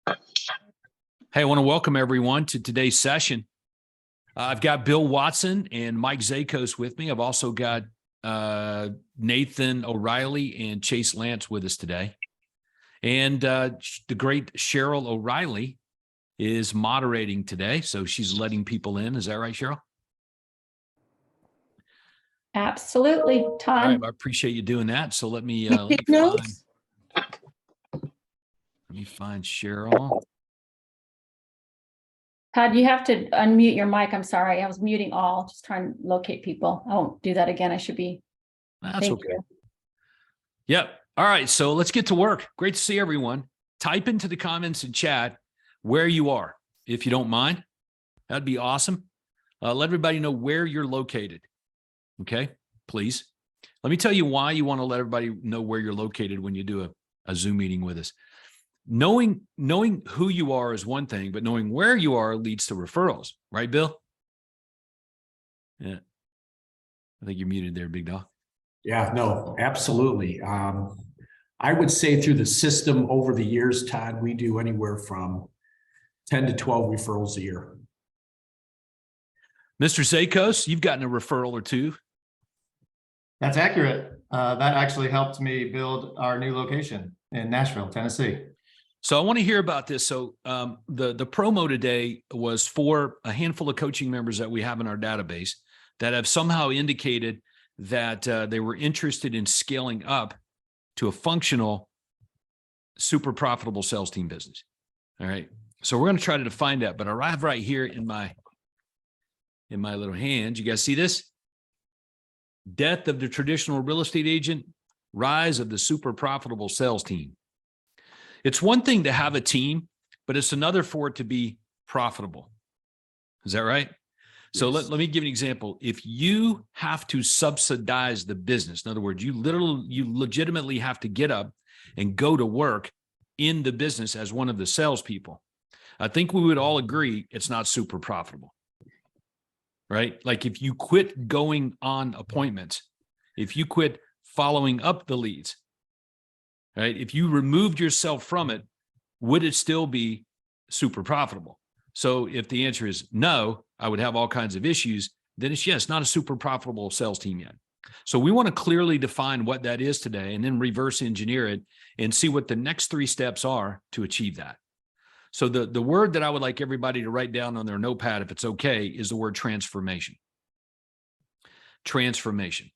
Hey, I want to welcome everyone to today's session. I've got Bill Watson and Mike Zakos with me. I've also got Nathan O'Reilly and Chase Lance with us today. And the great Cheryl O'Reilly is moderating today, so she's letting people in. Is that right, Cheryl? Absolutely, Todd. All right, I appreciate you doing that. So let me find Cheryl. Todd, you have to unmute your mic. I'm sorry. I was muting all, just trying to locate people. I won't do that again. I should be. That's Thank okay. you. Yep. All right. So let's get to work. Great to see everyone. Type into the comments and chat where you are, if you don't mind. That'd be awesome. Let everybody know where you're located. Okay, please. Let me tell you why you want to let everybody know where you're located when you do a Zoom meeting with us. Knowing who you are is one thing, but knowing where you are leads to referrals, right, Bill? Yeah. I think you're muted there, big dog. Yeah, no, absolutely. I would say through the system over the years, Todd, we do anywhere from 10 to 12 referrals a year. Mr. Zakos, you've gotten a referral or two. That's accurate. That actually helped me build our new location in Nashville, Tennessee. So I want to hear about this. So the promo today was for a handful of coaching members that we have in our database that have somehow indicated that they were interested in scaling up to a functional, super profitable sales team business. All right. So we're going to try to define that, but I have right here in my little hand. You guys see this? Death of the traditional real estate agent, rise of the super profitable sales team. It's one thing to have a team, but it's another for it to be profitable. Is that right? Yes. So let me give you an example. If you have to subsidize the business, in other words, you legitimately have to get up and go to work in the business as one of the salespeople, I think we would all agree it's not super profitable. Right? Like if you quit going on appointments, if you quit following up the leads, right? If you removed yourself from it, would it still be super profitable? So if the answer is no, I would have all kinds of issues, then it's yes, not a super profitable sales team yet. So we want to clearly define what that is today and then reverse engineer it and see what the next 3 steps are to achieve that. So the word that I would like everybody to write down on their notepad, if it's okay, is the word transformation. Transformation.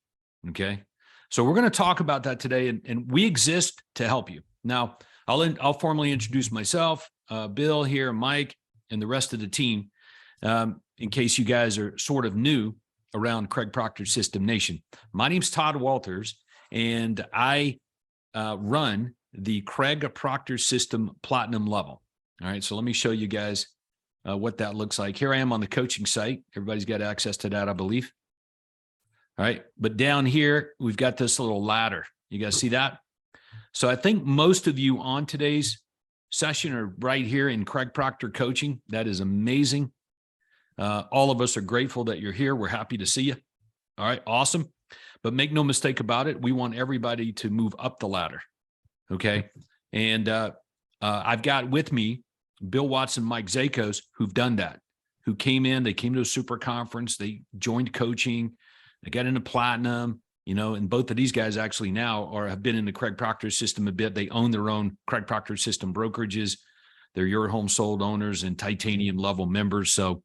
Okay. So we're going to talk about that today, and we exist to help you. Now, I'll formally introduce myself, Bill here, Mike, and the rest of the team, in case you guys are sort of new around Craig Proctor System Nation. My name's Todd Walters, and I run the Craig Proctor System Platinum level. All right, so let me show you guys what that looks like. Here I am on the coaching site. Everybody's got access to that, I believe. All right, but down here, we've got this little ladder. You guys see that? So I think most of you on today's session are right here in Craig Proctor Coaching. That is amazing. All of us are grateful that you're here. We're happy to see you. All right, awesome. But make no mistake about it, we want everybody to move up the ladder, okay? And I've got with me Bill Watson, Mike Zakos, who've done that, who came in, they came to a super conference, they joined coaching, they got into platinum, you know, and both of these guys actually now have been in the Craig Proctor system a bit. They own their own Craig Proctor system brokerages. They're Your Home Sold owners and titanium level members. So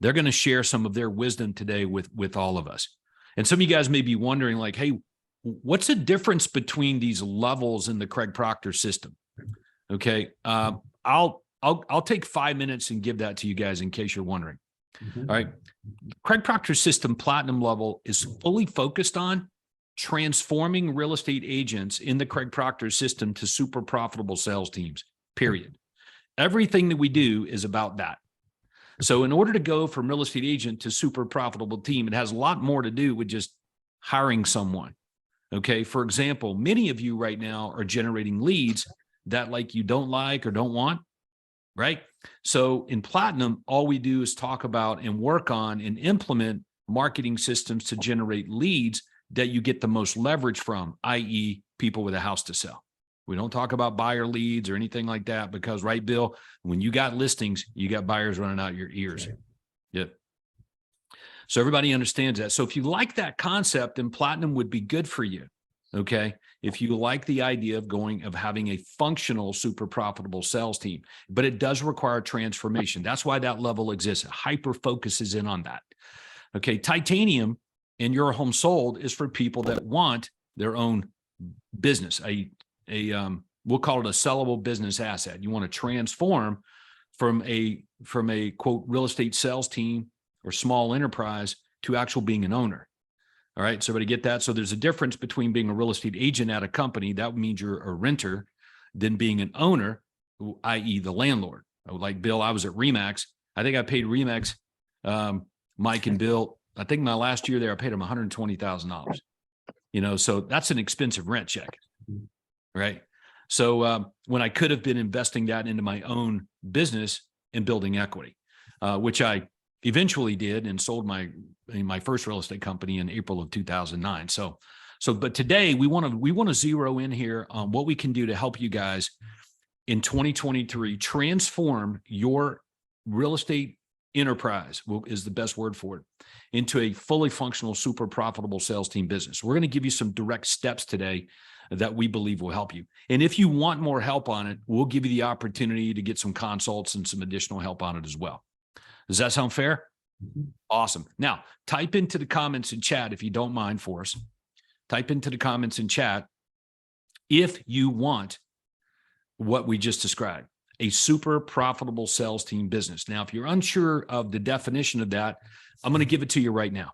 they're going to share some of their wisdom today with all of us. And some of you guys may be wondering like, hey, what's the difference between these levels in the Craig Proctor system? Okay. I'll take 5 minutes and give that to you guys in case you're wondering. Mm-hmm. All right. Craig Proctor System Platinum level is fully focused on transforming real estate agents in the Craig Proctor system to super profitable sales teams, period. Everything that we do is about that. So in order to go from real estate agent to super profitable team, it has a lot more to do with just hiring someone. Okay. For example, many of you right now are generating leads that like you don't like or don't want, right? So in Platinum, all we do is talk about and work on and implement marketing systems to generate leads that you get the most leverage from, i.e. people with a house to sell. We don't talk about buyer leads or anything like that because, right, Bill, when you got listings, you got buyers running out your ears. Right. Yep. So everybody understands that. So if you like that concept, then Platinum would be good for you. Okay. If you like the idea of having a functional, super profitable sales team, but it does require transformation. That's why that level exists. Hyper focuses in on that. Okay. Titanium in Your Home Sold is for people that want their own business, we'll call it a sellable business asset. You want to transform from a quote real estate sales team or small enterprise to actual being an owner. All right. So everybody get that? So there's a difference between being a real estate agent at a company, that means you're a renter, than being an owner, i.e. the landlord. Like Bill, I was at Remax. I think I paid Remax, Mike and Bill, I think my last year there, I paid them $120,000. So that's an expensive rent check. Right. So when I could have been investing that into my own business and building equity, which I eventually did and sold my first real estate company in April of 2009. But today we want to zero in here on what we can do to help you guys in 2023 transform your real estate enterprise, is the best word for it, into a fully functional, super profitable sales team business. We're going to give you some direct steps today that we believe will help you. And if you want more help on it, we'll give you the opportunity to get some consults and some additional help on it as well. Does that sound fair? Mhm. Awesome. Now, type into the comments in chat, if you don't mind for us. Type into the comments in chat if you want what we just described, a super profitable sales team business. Now, if you're unsure of the definition of that, I'm going to give it to you right now.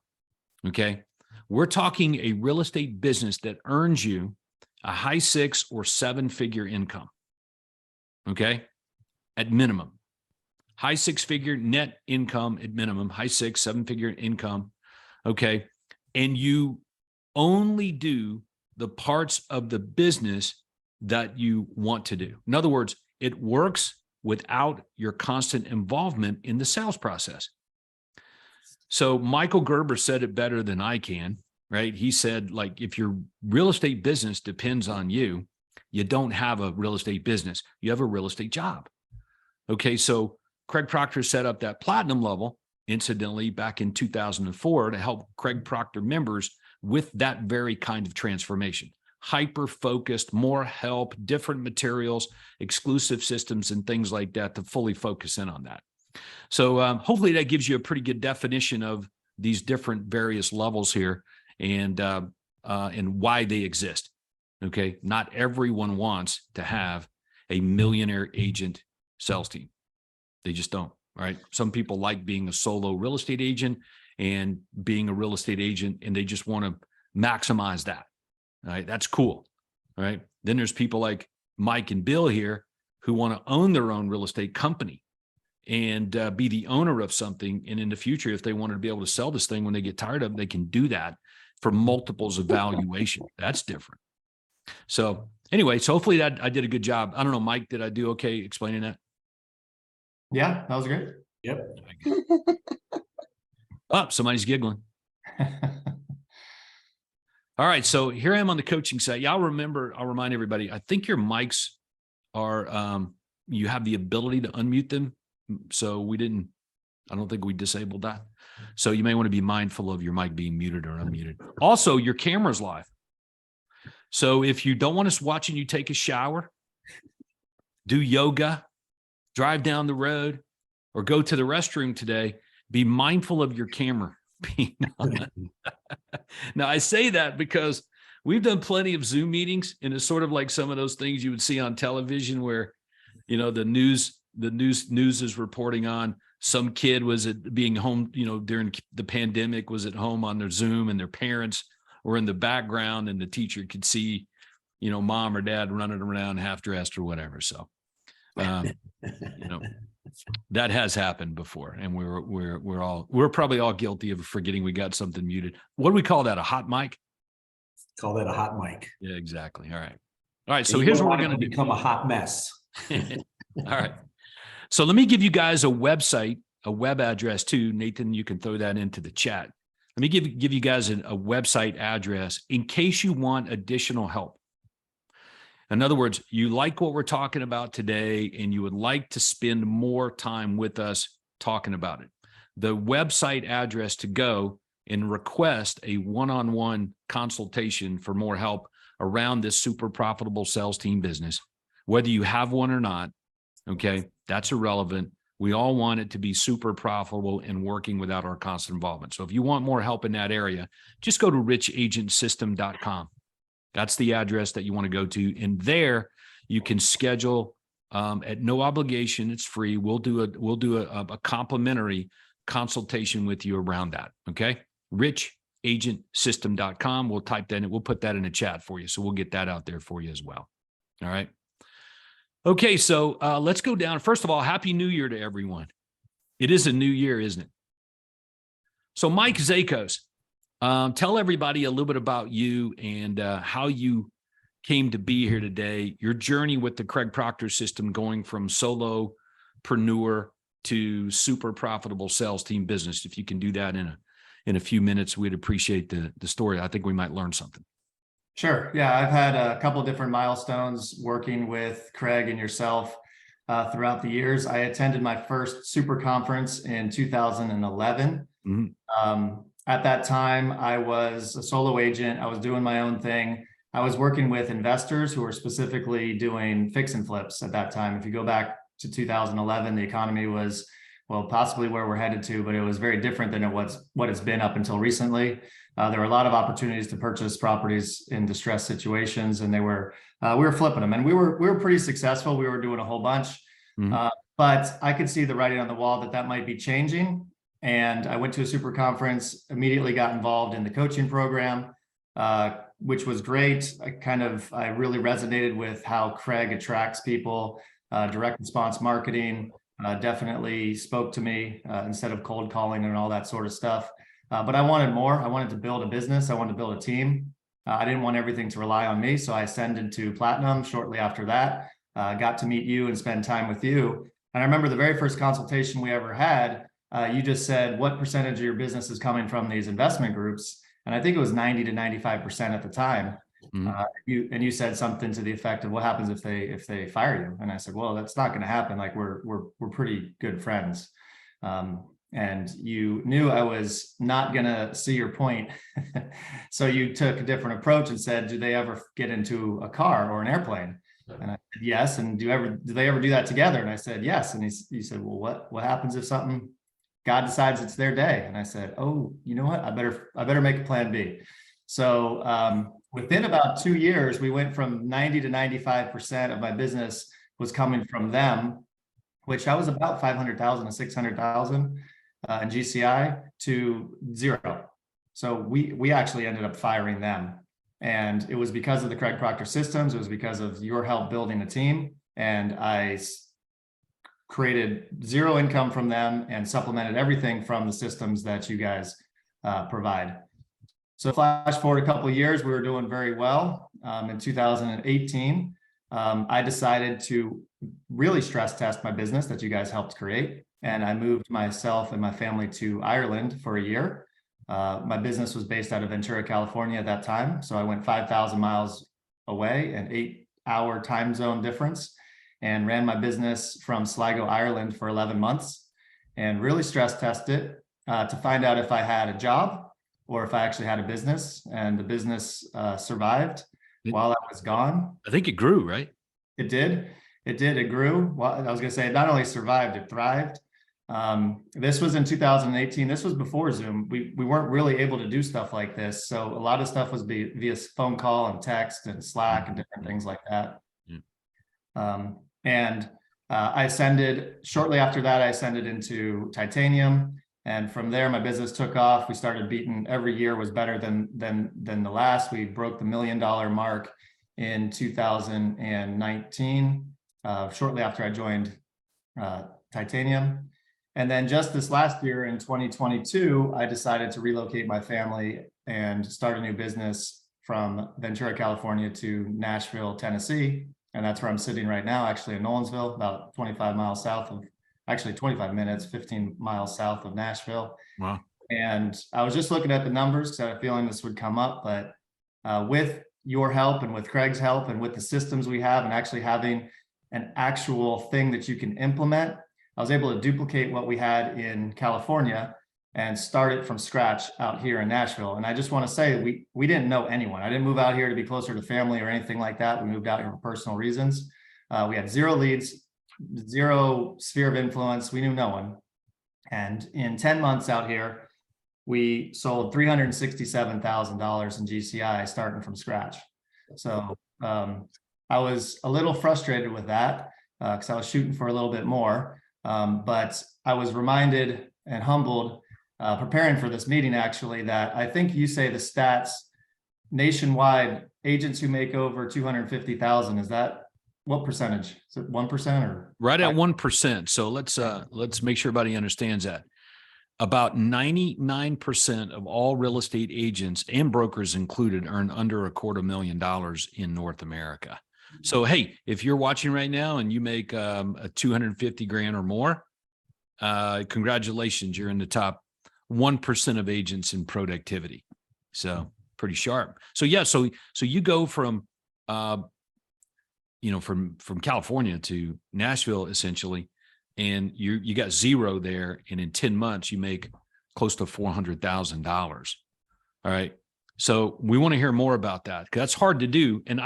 Okay. We're talking a real estate business that earns you a high 6 or 7 figure income. Okay. At minimum. High 6-figure net income at minimum, high 6, 7-figure income. Okay. And you only do the parts of the business that you want to do. In other words, it works without your constant involvement in the sales process. So Michael Gerber said it better than I can, right? He said, like, if your real estate business depends on you, you don't have a real estate business. You have a real estate job. Okay. So Craig Proctor set up that platinum level, incidentally, back in 2004 to help Craig Proctor members with that very kind of transformation. Hyper-focused, more help, different materials, exclusive systems, and things like that to fully focus in on that. So hopefully that gives you a pretty good definition of these different various levels here and why they exist. Okay, not everyone wants to have a millionaire agent sales team. They just don't, right? Some people like being a solo real estate agent and being a real estate agent, and they just want to maximize that, right? That's cool, right? Then there's people like Mike and Bill here who want to own their own real estate company and be the owner of something. And in the future, if they wanted to be able to sell this thing when they get tired of it, they can do that for multiples of valuation. That's different. So anyway, so hopefully that I did a good job. I don't know, Mike, did I do okay explaining that? Yeah, that was great. Yep. Oh, somebody's giggling. All right. So here I am on the coaching side. Yeah, I'll remind everybody, I think your mics are, you have the ability to unmute them. So I don't think we disabled that. So you may want to be mindful of your mic being muted or unmuted. Also, your camera's live. So if you don't want us watching you take a shower, do yoga, drive down the road, or go to the restroom today, be mindful of your camera being on. Now, I say that because we've done plenty of Zoom meetings, and it's sort of like some of those things you would see on television where, the news is reporting on some kid was being home, during the pandemic, was at home on their Zoom, and their parents were in the background, and the teacher could see, mom or dad running around half dressed or whatever. So, that has happened before, and we're probably all guilty of forgetting we got something muted. What do we call that? A hot mic? Call that a hot mic. Yeah, exactly. All right. So And here's you what don't we're want going to it do. become a hot mess. All right. So let me give you guys a website, a web address too. Nathan, you can throw that into the chat. Let me give you guys a website address in case you want additional help. In other words, you like what we're talking about today and you would like to spend more time with us talking about it. The website address to go and request a one-on-one consultation for more help around this super profitable sales team business, whether you have one or not, okay, that's irrelevant. We all want it to be super profitable and working without our constant involvement. So if you want more help in that area, just go to richagentsystem.com. That's the address that you want to go to. And there you can schedule at no obligation. It's free. We'll do a complimentary consultation with you around that. Okay. richagentsystem.com. We'll type that in. We'll put that in a chat for you. So we'll get that out there for you as well. All right. Okay. So let's go down. First of all, Happy New Year to everyone. It is a new year, isn't it? So Mike Zakos, tell everybody a little bit about you and how you came to be here today, your journey with the Craig Proctor system, going from solopreneur to super profitable sales team business. If you can do that in a few minutes, we'd appreciate the story. I think we might learn something. Sure. Yeah, I've had a couple of different milestones working with Craig and yourself throughout the years. I attended my first super conference in 2011. Mm-hmm. At that time, I was a solo agent. I was doing my own thing. I was working with investors who were specifically doing fix and flips at that time. If you go back to 2011, the economy was, well, possibly where we're headed to, but it was very different than what it's been up until recently. There were a lot of opportunities to purchase properties in distressed situations, and we were flipping them, and we were pretty successful. We were doing a whole bunch, mm-hmm. But I could see the writing on the wall that might be changing. And I went to a super conference, immediately got involved in the coaching program, which was great. I really resonated with how Craig attracts people. Direct response marketing definitely spoke to me instead of cold calling and all that sort of stuff. But I wanted more. I wanted to build a business. I wanted to build a team. I didn't want everything to rely on me. So I ascended to platinum shortly after that, got to meet you and spend time with you. And I remember the very first consultation we ever had, you just said, what percentage of your business is coming from these investment groups? And I think it was 90 to 95% at the time. Mm-hmm. You said something to the effect of, what happens if they fire you? And I said, well, that's not going to happen. Like we're pretty good friends. And you knew I was not going to see your point. So you took a different approach and said, do they ever get into a car or an airplane? And I said, yes. And do they ever do that together? And I said, yes. And he said, well, what happens if God decides it's their day? And I said, oh, you know what? I better make a plan B. So within about 2 years, we went from 90 to 95% of my business was coming from them, which I was about 500,000 to 600,000 in GCI, to zero. So we actually ended up firing them. And it was because of the Craig Proctor systems. It was because of your help building a team. And I created zero income from them and supplemented everything from the systems that you guys provide. So flash forward a couple of years, we were doing very well. In 2018, I decided to really stress test my business that you guys helped create. And I moved myself and my family to Ireland for a year. My business was based out of Ventura, California at that time. So I went 5,000 miles away, an 8-hour time zone difference, and ran my business from Sligo, Ireland for 11 months and really stress tested to find out if I had a job or if I actually had a business. And the business survived while I was gone. I think it grew, right? It did. It grew. Well, I was going to say it not only survived, it thrived. This was in 2018. This was before Zoom. We weren't really able to do stuff like this. So a lot of stuff was via phone call and text and Slack and different things like that. Yeah. I ascended shortly after that. I ascended into titanium, and from there my business took off. We started beating, every year was better than the last. We broke the $1 million mark in 2019, shortly after I joined titanium. And then just this last year in 2022, I decided to relocate my family and start a new business from Ventura, California to Nashville, Tennessee. And that's where I'm sitting right now, actually in Nolensville, about 25 miles south of, actually 25 minutes, 15 miles south of Nashville. Wow. And I was just looking at the numbers because I had a feeling this would come up, but with your help and with Craig's help and with the systems we have and actually having an actual thing that you can implement, I was able to duplicate what we had in California and start it from scratch out here in Nashville. And I just want to say, we didn't know anyone. I didn't move out here to be closer to family or anything like that. We moved out here for personal reasons. We had 0 leads, 0 sphere of influence. We knew no one. And in 10 months out here, we sold $367,000 in GCI starting from scratch. So I was a little frustrated with that because I was shooting for a little bit more. But I was reminded and humbled preparing for this meeting, actually, that I think you say the stats nationwide, agents who make over 250,000, is that what percentage? Is it 1% or right at 1%? So let's make sure everybody understands that. About 99% of all real estate agents and brokers included earn under $250,000 in North America. So, hey, if you're watching right now and you make a 250 grand or more, congratulations, you're in the top 1% of agents in productivity. So pretty sharp. So yeah, so you go from from California to Nashville essentially, and you got 0 there, and in 10 months you make close to $400,000. All right. So we want to hear more about that, because that's hard to do. And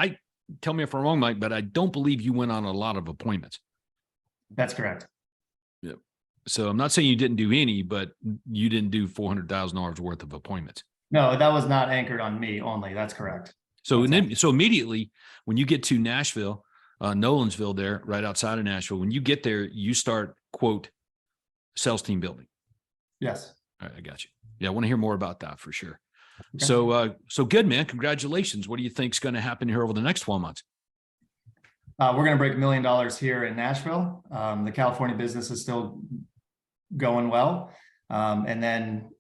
tell me if I'm wrong, Mike, but I don't believe you went on a lot of appointments. That's correct. Yeah. So I'm not saying you didn't do any, but you didn't do $400,000 worth of appointments. No, that was not anchored on me only. That's correct. So so immediately when you get to Nashville, Nolensville there, right outside of Nashville, when you get there, you start, quote, sales team building. Yes. All right, I got you. Yeah, I want to hear more about that for sure. Okay. So good, man. Congratulations. What do you think is going to happen here over the next 12 months? We're going to break $1 million here in Nashville. The California business is still going well. And then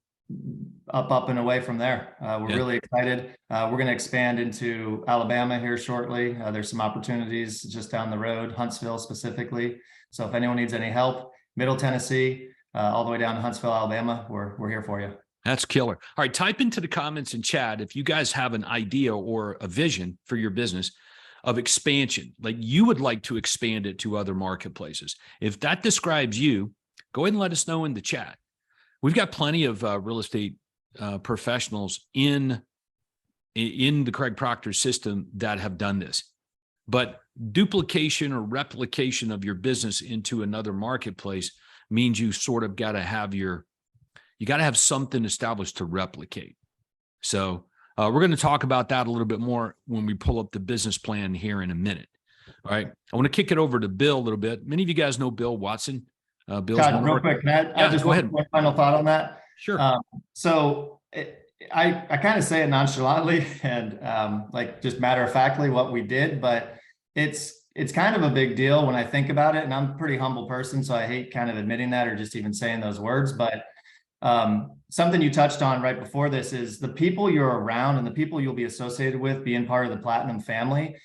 up and away from there. We're really excited. We're going to expand into Alabama here shortly. There's some opportunities just down the road, Huntsville specifically. So if anyone needs any help, Middle Tennessee, all the way down to Huntsville, Alabama, we're here for you. That's killer. All right, type into the comments and chat if you guys have an idea or a vision for your business of expansion, like you would like to expand it to other marketplaces. If that describes you, go ahead and let us know in the chat. We've got plenty of real estate professionals in the Craig Proctor system that have done this, but duplication or replication of your business into another marketplace means you sort of got to have something established to replicate. So we're going to talk about that a little bit more when we pull up the business plan here in a minute. All right. I want to kick it over to Bill a little bit. Many of you guys know Bill Watson. Bill's Todd, real quick, can I just go ahead. One final thought on that? Sure. I kind of say it nonchalantly and like just matter of factly what we did, but it's kind of a big deal when I think about it. And I'm a pretty humble person, so I hate kind of admitting that or just even saying those words. But something you touched on right before this is the people you're around and the people you'll be associated with being part of the Platinum family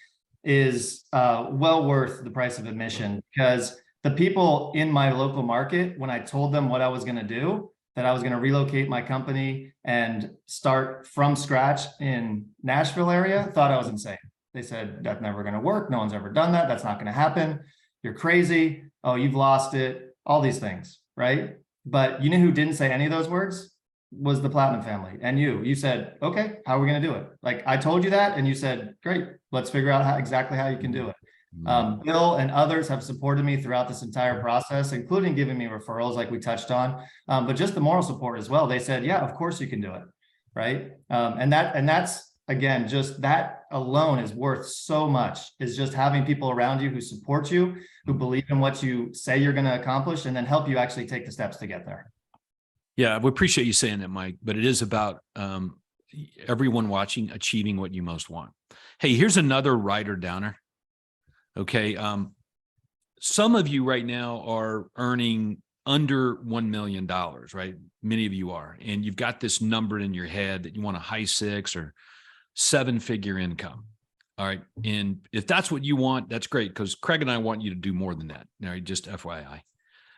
is well worth the price of admission, because the people in my local market, when I told them what I was going to do, that I was going to relocate my company and start from scratch in Nashville area, thought I was insane. They said, that's never going to work. No one's ever done that. That's not going to happen. You're crazy. Oh, you've lost it. All these things, right? But you know who didn't say any of those words? Was the Platinum family. And you said, okay, how are we going to do it? Like I told you that, and you said, great, let's figure out exactly how you can do it. Bill and others have supported me throughout this entire process, including giving me referrals like we touched on, but just the moral support as well. They said, yeah, of course you can do it. Right. And that's, again, just that alone is worth so much, is just having people around you who support you, who believe in what you say you're going to accomplish, and then help you actually take the steps to get there. Yeah, we appreciate you saying that, Mike, but it is about everyone watching achieving what you most want. Hey, here's another writer downer. Okay. Some of you right now are earning under $1 million, right? Many of you are, and you've got this number in your head that you want a high 6 or 7-figure income. All right. And if that's what you want, that's great, because Craig and I want you to do more than that. All right, just FYI.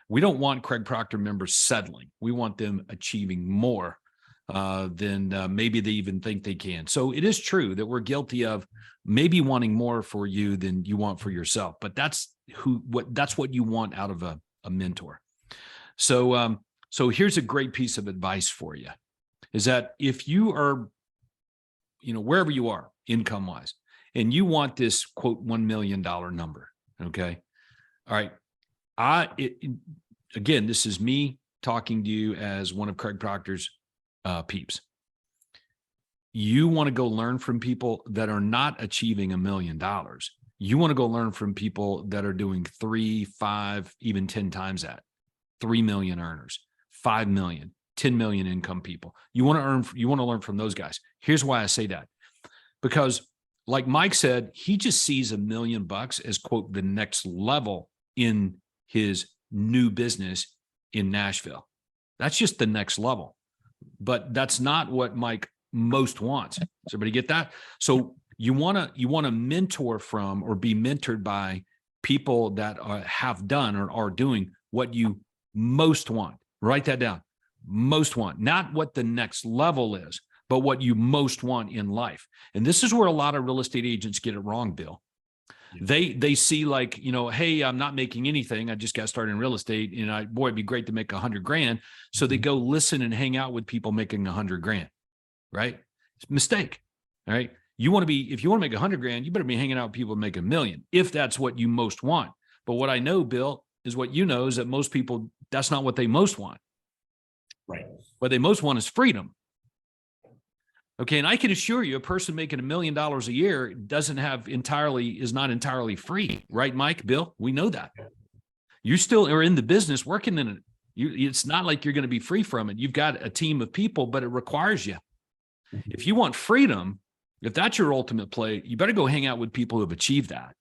We don't want Craig Proctor members settling. We want them achieving more than maybe they even think they can. So it is true that we're guilty of maybe wanting more for you than you want for yourself, but that's what you want out of a mentor. So, so here's a great piece of advice for you, is that if you are, wherever you are income wise, and you want this quote $1 million number. Okay. All right. Again, this is me talking to you as one of Craig Proctor's peeps. You want to go learn from people that are not achieving $1 million. You want to go learn from people that are doing 3, 5, even 10 times that. 3 million earners, 5 million, 10 million income people. You want to learn from those guys. Here's why I say that. Because like Mike said, he just sees $1 million as quote the next level in his new business in Nashville. That's just the next level. But that's not what Mike most wants. Does everybody get that? So you want to mentor from or be mentored by people that have done or are doing what you most want. Write that down. Most want, not what the next level is, but what you most want in life. And this is where a lot of real estate agents get it wrong, Bill. They see like, hey, I'm not making anything. I just got started in real estate, and boy, it'd be great to make $100 grand. So they go listen and hang out with people making $100 grand, right? It's a mistake. All right. If you want to make $100 grand, you better be hanging out with people making $1 million, if that's what you most want. But what I know, Bill, is what you know is that most people, that's not what they most want. Right. What they most want is freedom. Okay. And I can assure you, a person making $1 million a year is not entirely free. Right, Mike, Bill? We know that. You still are in the business working in it. It's not like you're going to be free from it. You've got a team of people, but it requires you. If you want freedom, if that's your ultimate play, you better go hang out with people who have achieved that.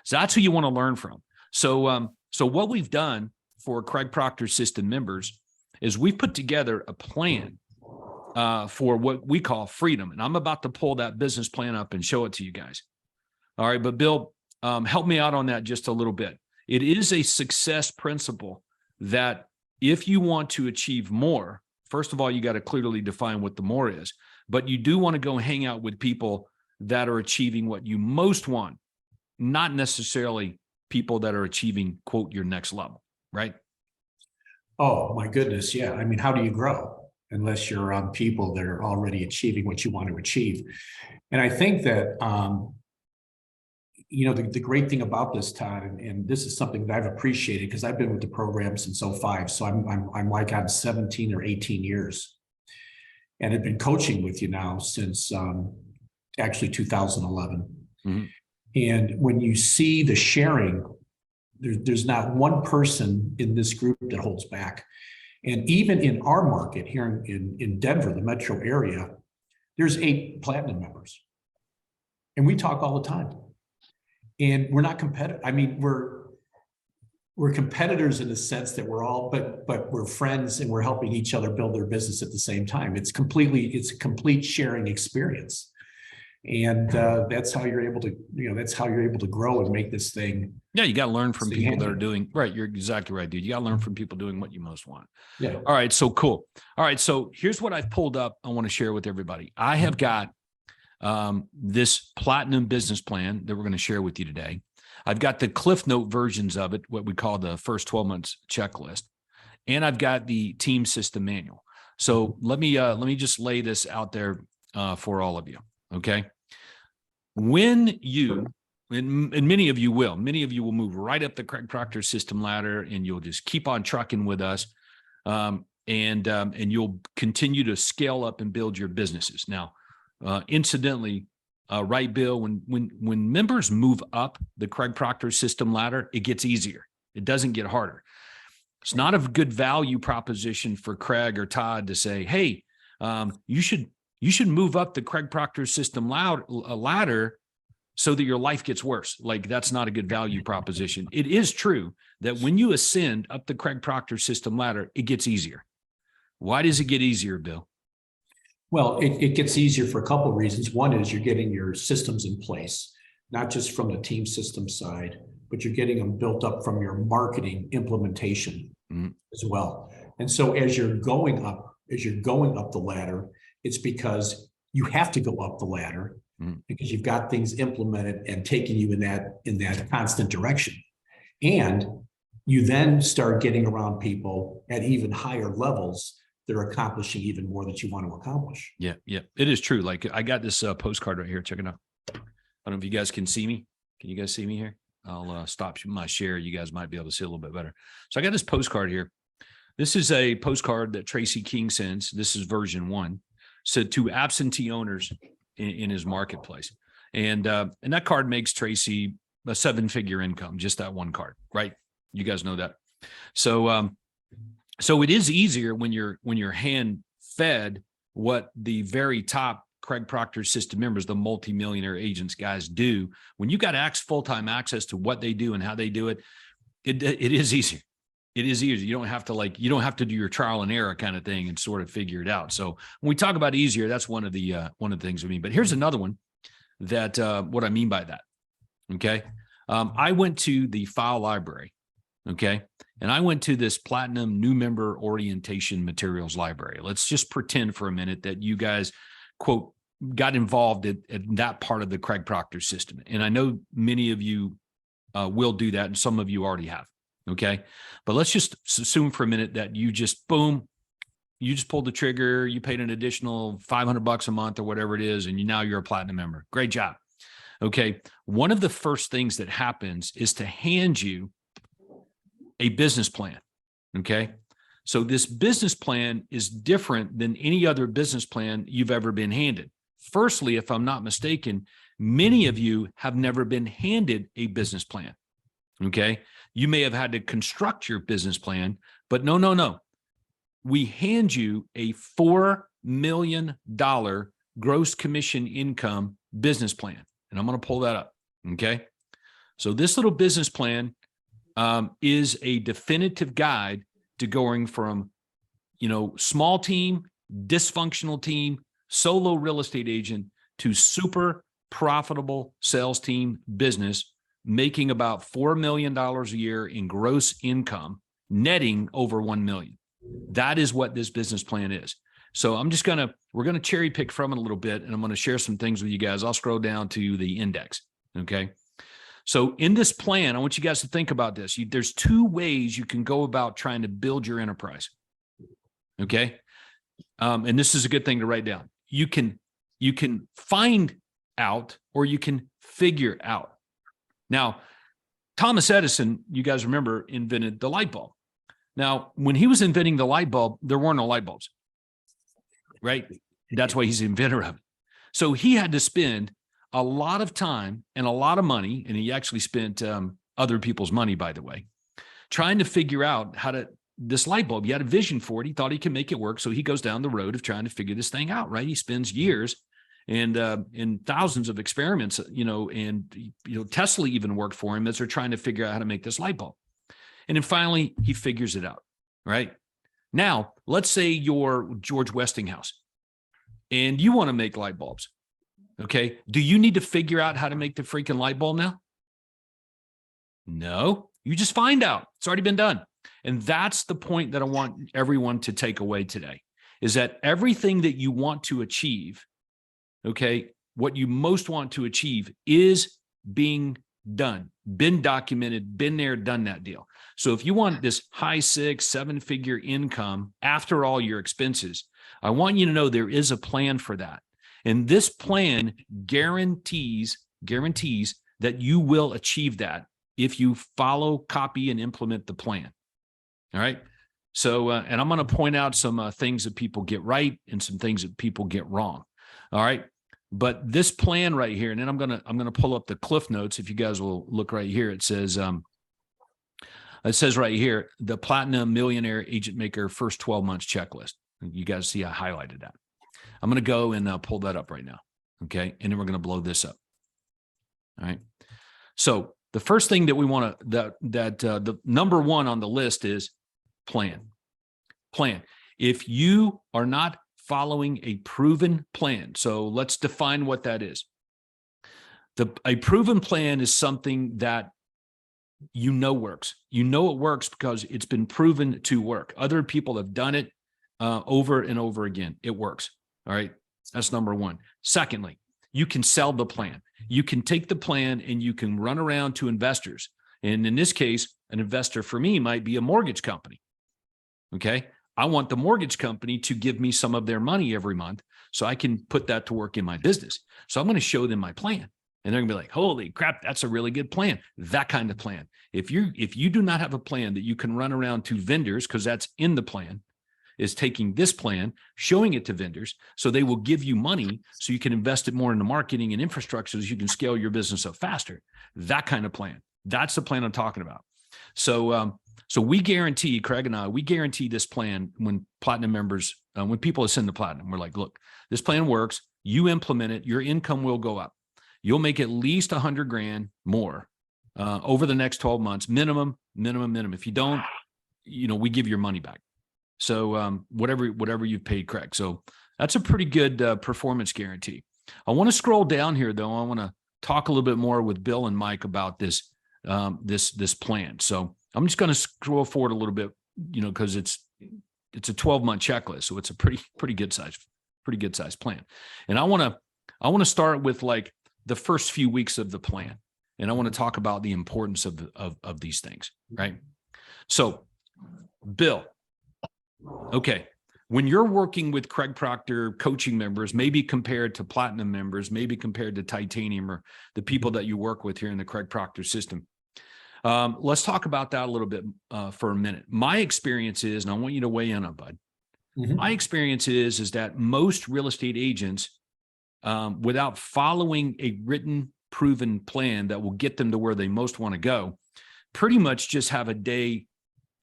So that's who you want to learn from. So, so what we've done for Craig Proctor System members is we've put together a plan for what we call freedom. And I'm about to pull that business plan up and show it to you guys. All right. But Bill, help me out on that just a little bit. It is a success principle that if you want to achieve more, first of all, you got to clearly define what the more is, but you do want to go hang out with people that are achieving what you most want, not necessarily people that are achieving, quote, your next level, right? Oh, my goodness. Yeah. I mean, how do you grow unless you're around people that are already achieving what you want to achieve? And I think that, the great thing about this, Todd, and this is something that I've appreciated because I've been with the program since 2005. So I'm like on 17 or 18 years and I've been coaching with you now since actually 2011. Mm-hmm. And when you see the sharing, there's not one person in this group that holds back. And even in our market here in Denver, the metro area, there's 8 platinum members. And we talk all the time. And we're not competitive. I mean, we're competitors in the sense that we're all, but we're friends and we're helping each other build their business at the same time. It's a complete sharing experience. And that's how you're able to grow and make this thing. Yeah, you got to learn from people that are doing right. You're exactly right, dude. You got to learn from people doing what you most want. Yeah. All right. So cool. All right. So here's what I've pulled up. I want to share with everybody. I have got this platinum business plan that we're going to share with you today. I've got the Cliff Note versions of it, what we call the first 12 months checklist, and I've got the team system manual. So let me just lay this out there for all of you. Okay. When you, and many of you will move right up the Craig Proctor system ladder, and you'll just keep on trucking with us. And you'll continue to scale up and build your businesses. Now, incidentally, right, Bill, when members move up the Craig Proctor system ladder, it gets easier. It doesn't get harder. It's not a good value proposition for Craig or Todd to say, hey, you should move up the Craig Proctor system ladder so that your life gets worse. Like, that's not a good value proposition. It is true that when you ascend up the Craig Proctor system ladder, it gets easier. Why does it get easier, Bill? Well, it gets easier for a couple of reasons. One is you're getting your systems in place, not just from the team system side, but you're getting them built up from your marketing implementation as well. And so as you're going up as you're going up the ladder, it's because you have to go up the ladder because you've got things implemented and taking you in that constant direction. And you then start getting around people at even higher levels that are accomplishing even more that you want to accomplish. Yeah, yeah, it is true. Like I got this postcard right here. Check it out. I don't know if you guys can see me. Can you guys see me here? I'll stop my share. You guys might be able to see a little bit better. So I got this postcard here. This is a postcard that Tracy King sends. This is version 1. So to absentee owners in his marketplace. And that card makes Tracy a 7-figure income, just that one card, right? You guys know that. So so it is easier when you're hand fed what the very top Craig Proctor System Members, the multi-millionaire agents guys do. When you got full-time access to what they do and how they do it, it is easier. It is easier. You don't have to do your trial and error kind of thing and sort of figure it out. So when we talk about easier, that's one of the things I mean. But here's another one that what I mean by that. Okay. I went to the file library. Okay. And I went to this platinum new member orientation materials library. Let's just pretend for a minute that you guys, quote, got involved in that part of the Craig Proctor system. And I know many of you will do that, and some of you already have. Okay. But let's just assume for a minute that you just, boom, you just pulled the trigger, you paid an additional $500 a month or whatever it is, and now you're a platinum member. Great job. Okay. One of the first things that happens is to hand you a business plan. Okay. So this business plan is different than any other business plan you've ever been handed. Firstly, if I'm not mistaken, many of you have never been handed a business plan. Okay. You may have had to construct your business plan, but no. We hand you a $4 million gross commission income business plan. And I'm going to pull that up. Okay. So this little business plan is a definitive guide to going from, small team, dysfunctional team, solo real estate agent to super profitable sales team business, making about $4 million a year in gross income, netting over 1 million. That is what this business plan is. So we're going to cherry pick from it a little bit, and I'm going to share some things with you guys. I'll scroll down to the index. Okay. So in this plan, I want you guys to think about this. There's 2 ways you can go about trying to build your enterprise. Okay. And this is a good thing to write down. You can find out, or you can figure out. Now, Thomas Edison, you guys remember, invented the light bulb. Now, when he was inventing the light bulb, there weren't no light bulbs, right? That's why he's the inventor of it. So he had to spend a lot of time and a lot of money, and he actually spent other people's money, by the way, trying to figure out this light bulb. He had a vision for it. He thought he could make it work. So he goes down the road of trying to figure this thing out, right? He spends years and thousands of experiments, Tesla even worked for him as they're trying to figure out how to make this light bulb. And then finally, he figures it out, right? Now, let's say you're George Westinghouse and you want to make light bulbs. Okay. Do you need to figure out how to make the freaking light bulb now? No, you just find out. It's already been done. And that's the point that I want everyone to take away today, is that everything that you want to achieve, okay, what you most want to achieve is being done, been documented, been there, done that deal. So if you want this high 6-7-figure income after all your expenses, I want you to know there is a plan for that. And this plan guarantees that you will achieve that if you follow, copy, and implement the plan. All right. So, and I'm going to point out some things that people get right and some things that people get wrong. All right. But this plan right here, and then I'm going to pull up the Cliff Notes. If you guys will look right here, it says right here, the Platinum Millionaire Agent Maker first 12 months checklist. You guys see I highlighted that. I'm going to go and pull that up right now. Okay. And then we're going to blow this up. All right. So the first thing that we want to, the number 1 on the list is plan. If you are not following a proven plan, so let's define what that is. A proven plan is something that works. It works because it's been proven to work. Other people have done it. over and over again. It works. All right. That's number one. Secondly, you can sell the plan. You can take the plan and you can run around to investors. And in this case, an investor for me might be a mortgage company. Okay. I want the mortgage company to give me some of their money every month so I can put that to work in my business. So I'm going to show them my plan. And they're gonna be like, holy crap, that's a really good plan. That kind of plan. If you do not have a plan that you can run around to vendors, because that's in the plan, is taking this plan, showing it to vendors so they will give you money so you can invest it more into marketing and infrastructure so you can scale your business up faster. That kind of plan. That's the plan I'm talking about. So we guarantee, Craig and I, we guarantee this plan when platinum members, when people ascend to platinum, we're like, look, this plan works. You implement it, your income will go up. You'll make at least 100 grand more over the next 12 months, minimum. If you don't, we give your money back. So whatever you've paid, Craig. So that's a pretty good performance guarantee. I want to scroll down here though. I want to talk a little bit more with Bill and Mike about this plan. So I'm just going to scroll forward a little bit, because it's a 12-month checklist. So it's a pretty good size plan. And I want to start with like the first few weeks of the plan. And I want to talk about the importance of these things, right? So Bill, okay. When you're working with Craig Proctor coaching members, maybe compared to platinum members, maybe compared to titanium or the people that you work with here in the Craig Proctor system, let's talk about that a little bit for a minute. My experience is, and I want you to weigh in on, bud. Mhm. My experience is that most real estate agents, without following a written, proven plan that will get them to where they most want to go, pretty much just have a day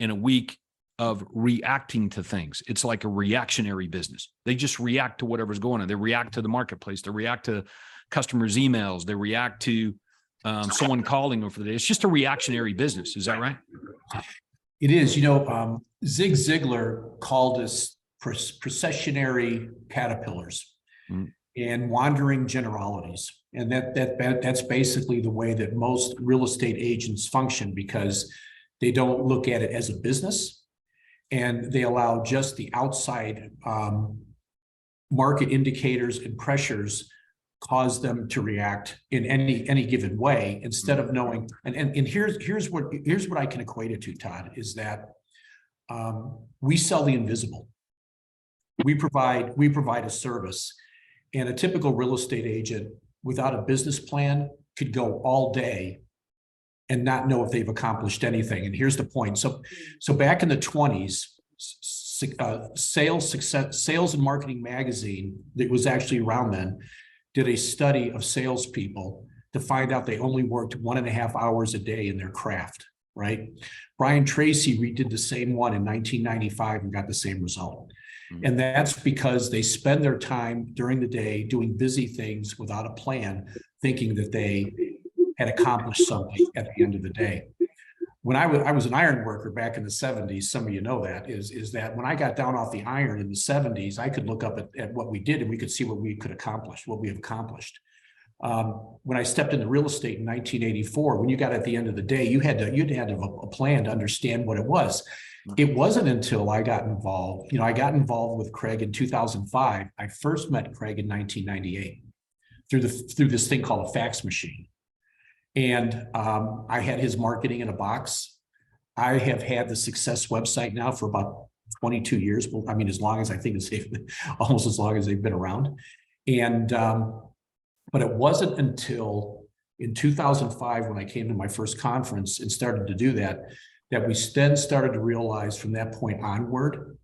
and a week of reacting to things. It's like a reactionary business. They just react to whatever's going on. They react to the marketplace. They react to customers' emails. They react to someone calling over the day. It's just a reactionary business. Is that right? It is. Zig Ziglar called us processionary caterpillars. Mm. And wandering generalities. And that's basically the way that most real estate agents function, because they don't look at it as a business and they allow just the outside market indicators and pressures cause them to react in any given way instead of knowing. And here's what I can equate it to, Todd, is that we sell the invisible. We provide a service. And a typical real estate agent without a business plan could go all day and not know if they've accomplished anything. And here's the point. So back in the 20s, Sales and Marketing magazine, that was actually around then, did a study of salespeople to find out they only worked 1.5 hours a day in their craft, right? Brian Tracy redid the same one in 1995 and got the same result. And that's because they spend their time during the day doing busy things without a plan, thinking that they had accomplished something at the end of the day. When I was an iron worker back in the 70s, some of you know that, is that when I got down off the iron in the 70s, I could look up at what we did and we could see what we could accomplish, what we have accomplished. When I stepped into real estate in 1984, when you got at the end of the day, you'd had to have a plan to understand what it was. It wasn't until I got involved, I got involved with Craig in 2005. I first met Craig in 1998 through this thing called a fax machine. And I had his marketing in a box. I have had the Success website now for about 22 years. Well, I mean, as long as I think it's almost as long as they've been around. And but it wasn't until in 2005 when I came to my first conference and started to do that we then started to realize from that point onward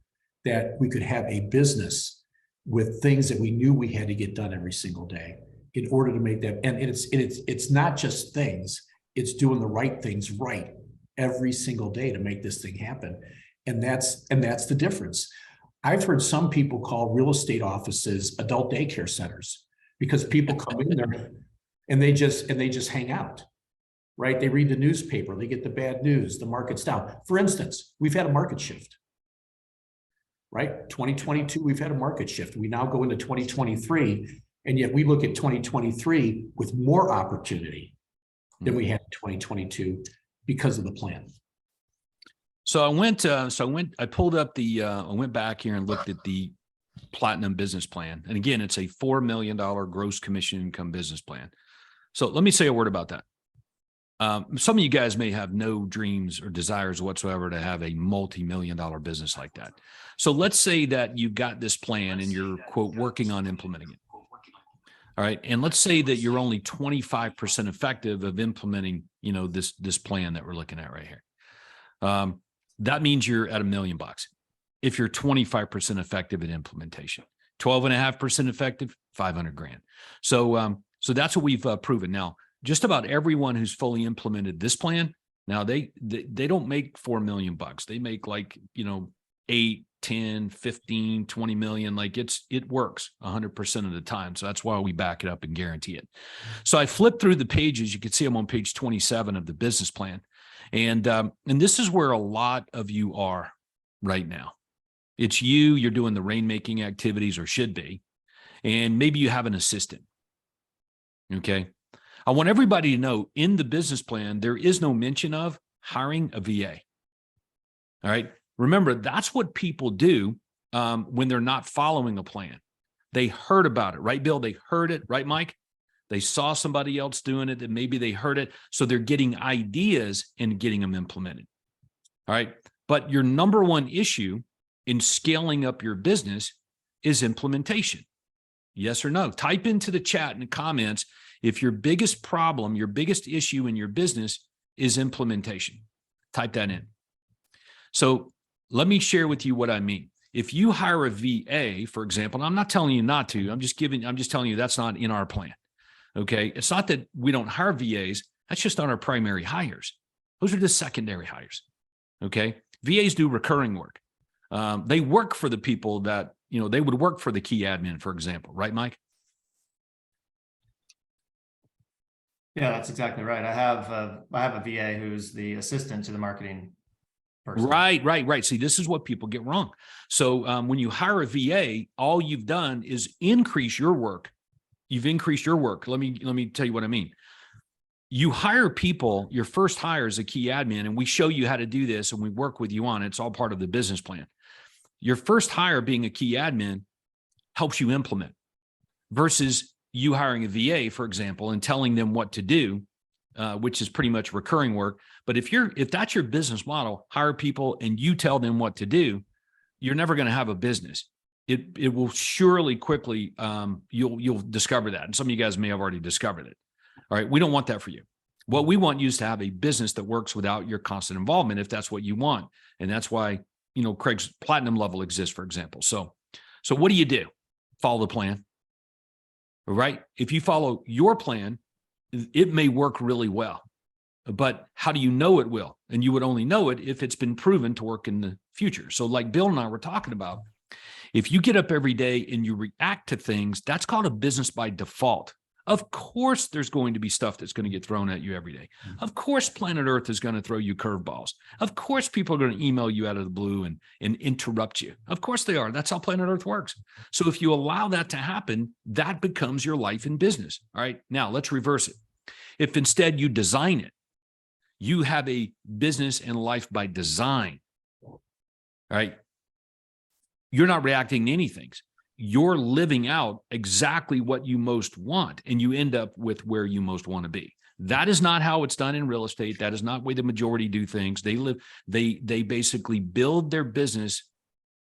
that we could have a business with things that we knew we had to get done every single day in order to make that. And it's not just things, it's doing the right things right every single day to make this thing happen. And that's the difference. I've heard some people call real estate offices adult daycare centers because people come in there and they just hang out. Right? They read the newspaper, they get the bad news, the market's down. For instance, we've had a market shift, right? 2022, we've had a market shift. We now go into 2023, and yet we look at 2023 with more opportunity than we had in 2022 because of the plan. So I pulled up I went back here and looked at the Platinum business plan. And again, it's a $4 million gross commission income business plan. So let me say a word about that. Some of you guys may have no dreams or desires whatsoever to have a multi-million dollar business like that. So let's say that you've got this plan and you're, quote, working on implementing it. All right. And let's say that you're only 25% effective of implementing, this plan that we're looking at right here. That means you're at $1 million if you're 25% effective at implementation. 12.5% effective, 500 grand. So that's what we've proven. Now, just about everyone who's fully implemented this plan, now they don't make $4 million. They make 8, 10, 15, 20 million. It works 100% of the time. So that's why we back it up and guarantee it. So I flipped through the pages. You can see I'm on page 27 of the business plan. And this is where a lot of you are right now. It's you're doing the rainmaking activities, or should be, and maybe you have an assistant. Okay. I want everybody to know in the business plan, there is no mention of hiring a VA. All right. Remember, that's what people do when they're not following a plan. They heard about it, right, Bill? They heard it, right, Mike? They saw somebody else doing it, and maybe they heard it. So they're getting ideas and getting them implemented. All right. But your number one issue in scaling up your business is implementation. Yes or no? Type into the chat and the comments if your biggest problem, your biggest issue in your business is implementation. Type that in. So let me share with you what I mean. If you hire a VA, for example, and I'm not telling you not to, I'm just telling you that's not in our plan. Okay. It's not that we don't hire VAs. That's just not our primary hires. Those are the secondary hires. Okay. VAs do recurring work. They work for the people that, they would work for the key admin, for example. Right, Mike? Yeah, that's exactly right. I have a VA who's the assistant to the marketing person. Right. See, this is what people get wrong. So when you hire a VA, all you've done is increase your work. You've increased your work. Let me tell you what I mean. You hire people, your first hire is a key admin, and we show you how to do this and we work with you on it. It's all part of the business plan. Your first hire being a key admin helps you implement versus you hiring a VA, for example, and telling them what to do, which is pretty much recurring work. But if that's your business model, hire people and you tell them what to do, you're never going to have a business. It will surely quickly, you'll discover that. And some of you guys may have already discovered it. All right. We don't want that for you. What we want you is to have a business that works without your constant involvement, if that's what you want. And that's why, Craig's Platinum level exists, for example. So what do? Follow the plan. All right. If you follow your plan, it may work really well, but how do you know it will? And you would only know it if it's been proven to work in the future. So like Bill and I were talking about, if you get up every day and you react to things, that's called a business by default. Of course, there's going to be stuff that's going to get thrown at you every day. Of course, planet Earth is going to throw you curveballs. Of course, people are going to email you out of the blue and interrupt you. Of course they are. That's how planet Earth works. So if you allow that to happen, that becomes your life in business. All right. Now let's reverse it. If instead you design it, you have a business and life by design. All right. You're not reacting to anything. You're living out exactly what you most want, and you end up with where you most want to be. That is not how it's done in real estate. That is not the way the majority do things. They basically build their business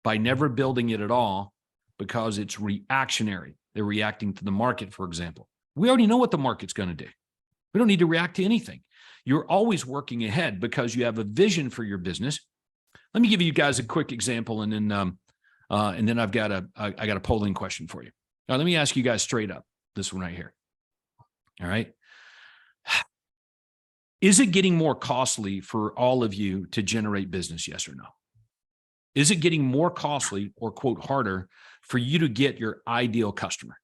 by never building it at all because it's reactionary. They're reacting to the market, for example. We already know what the market's going to do. We don't need to react to anything. You're always working ahead because you have a vision for your business. Let me give you guys a quick example, and then I've got a polling question for you. Now, let me ask you guys straight up this one right here. All right. Is it getting more costly for all of you to generate business? Yes or no? Is it getting more costly or, quote, harder for you to get your ideal customer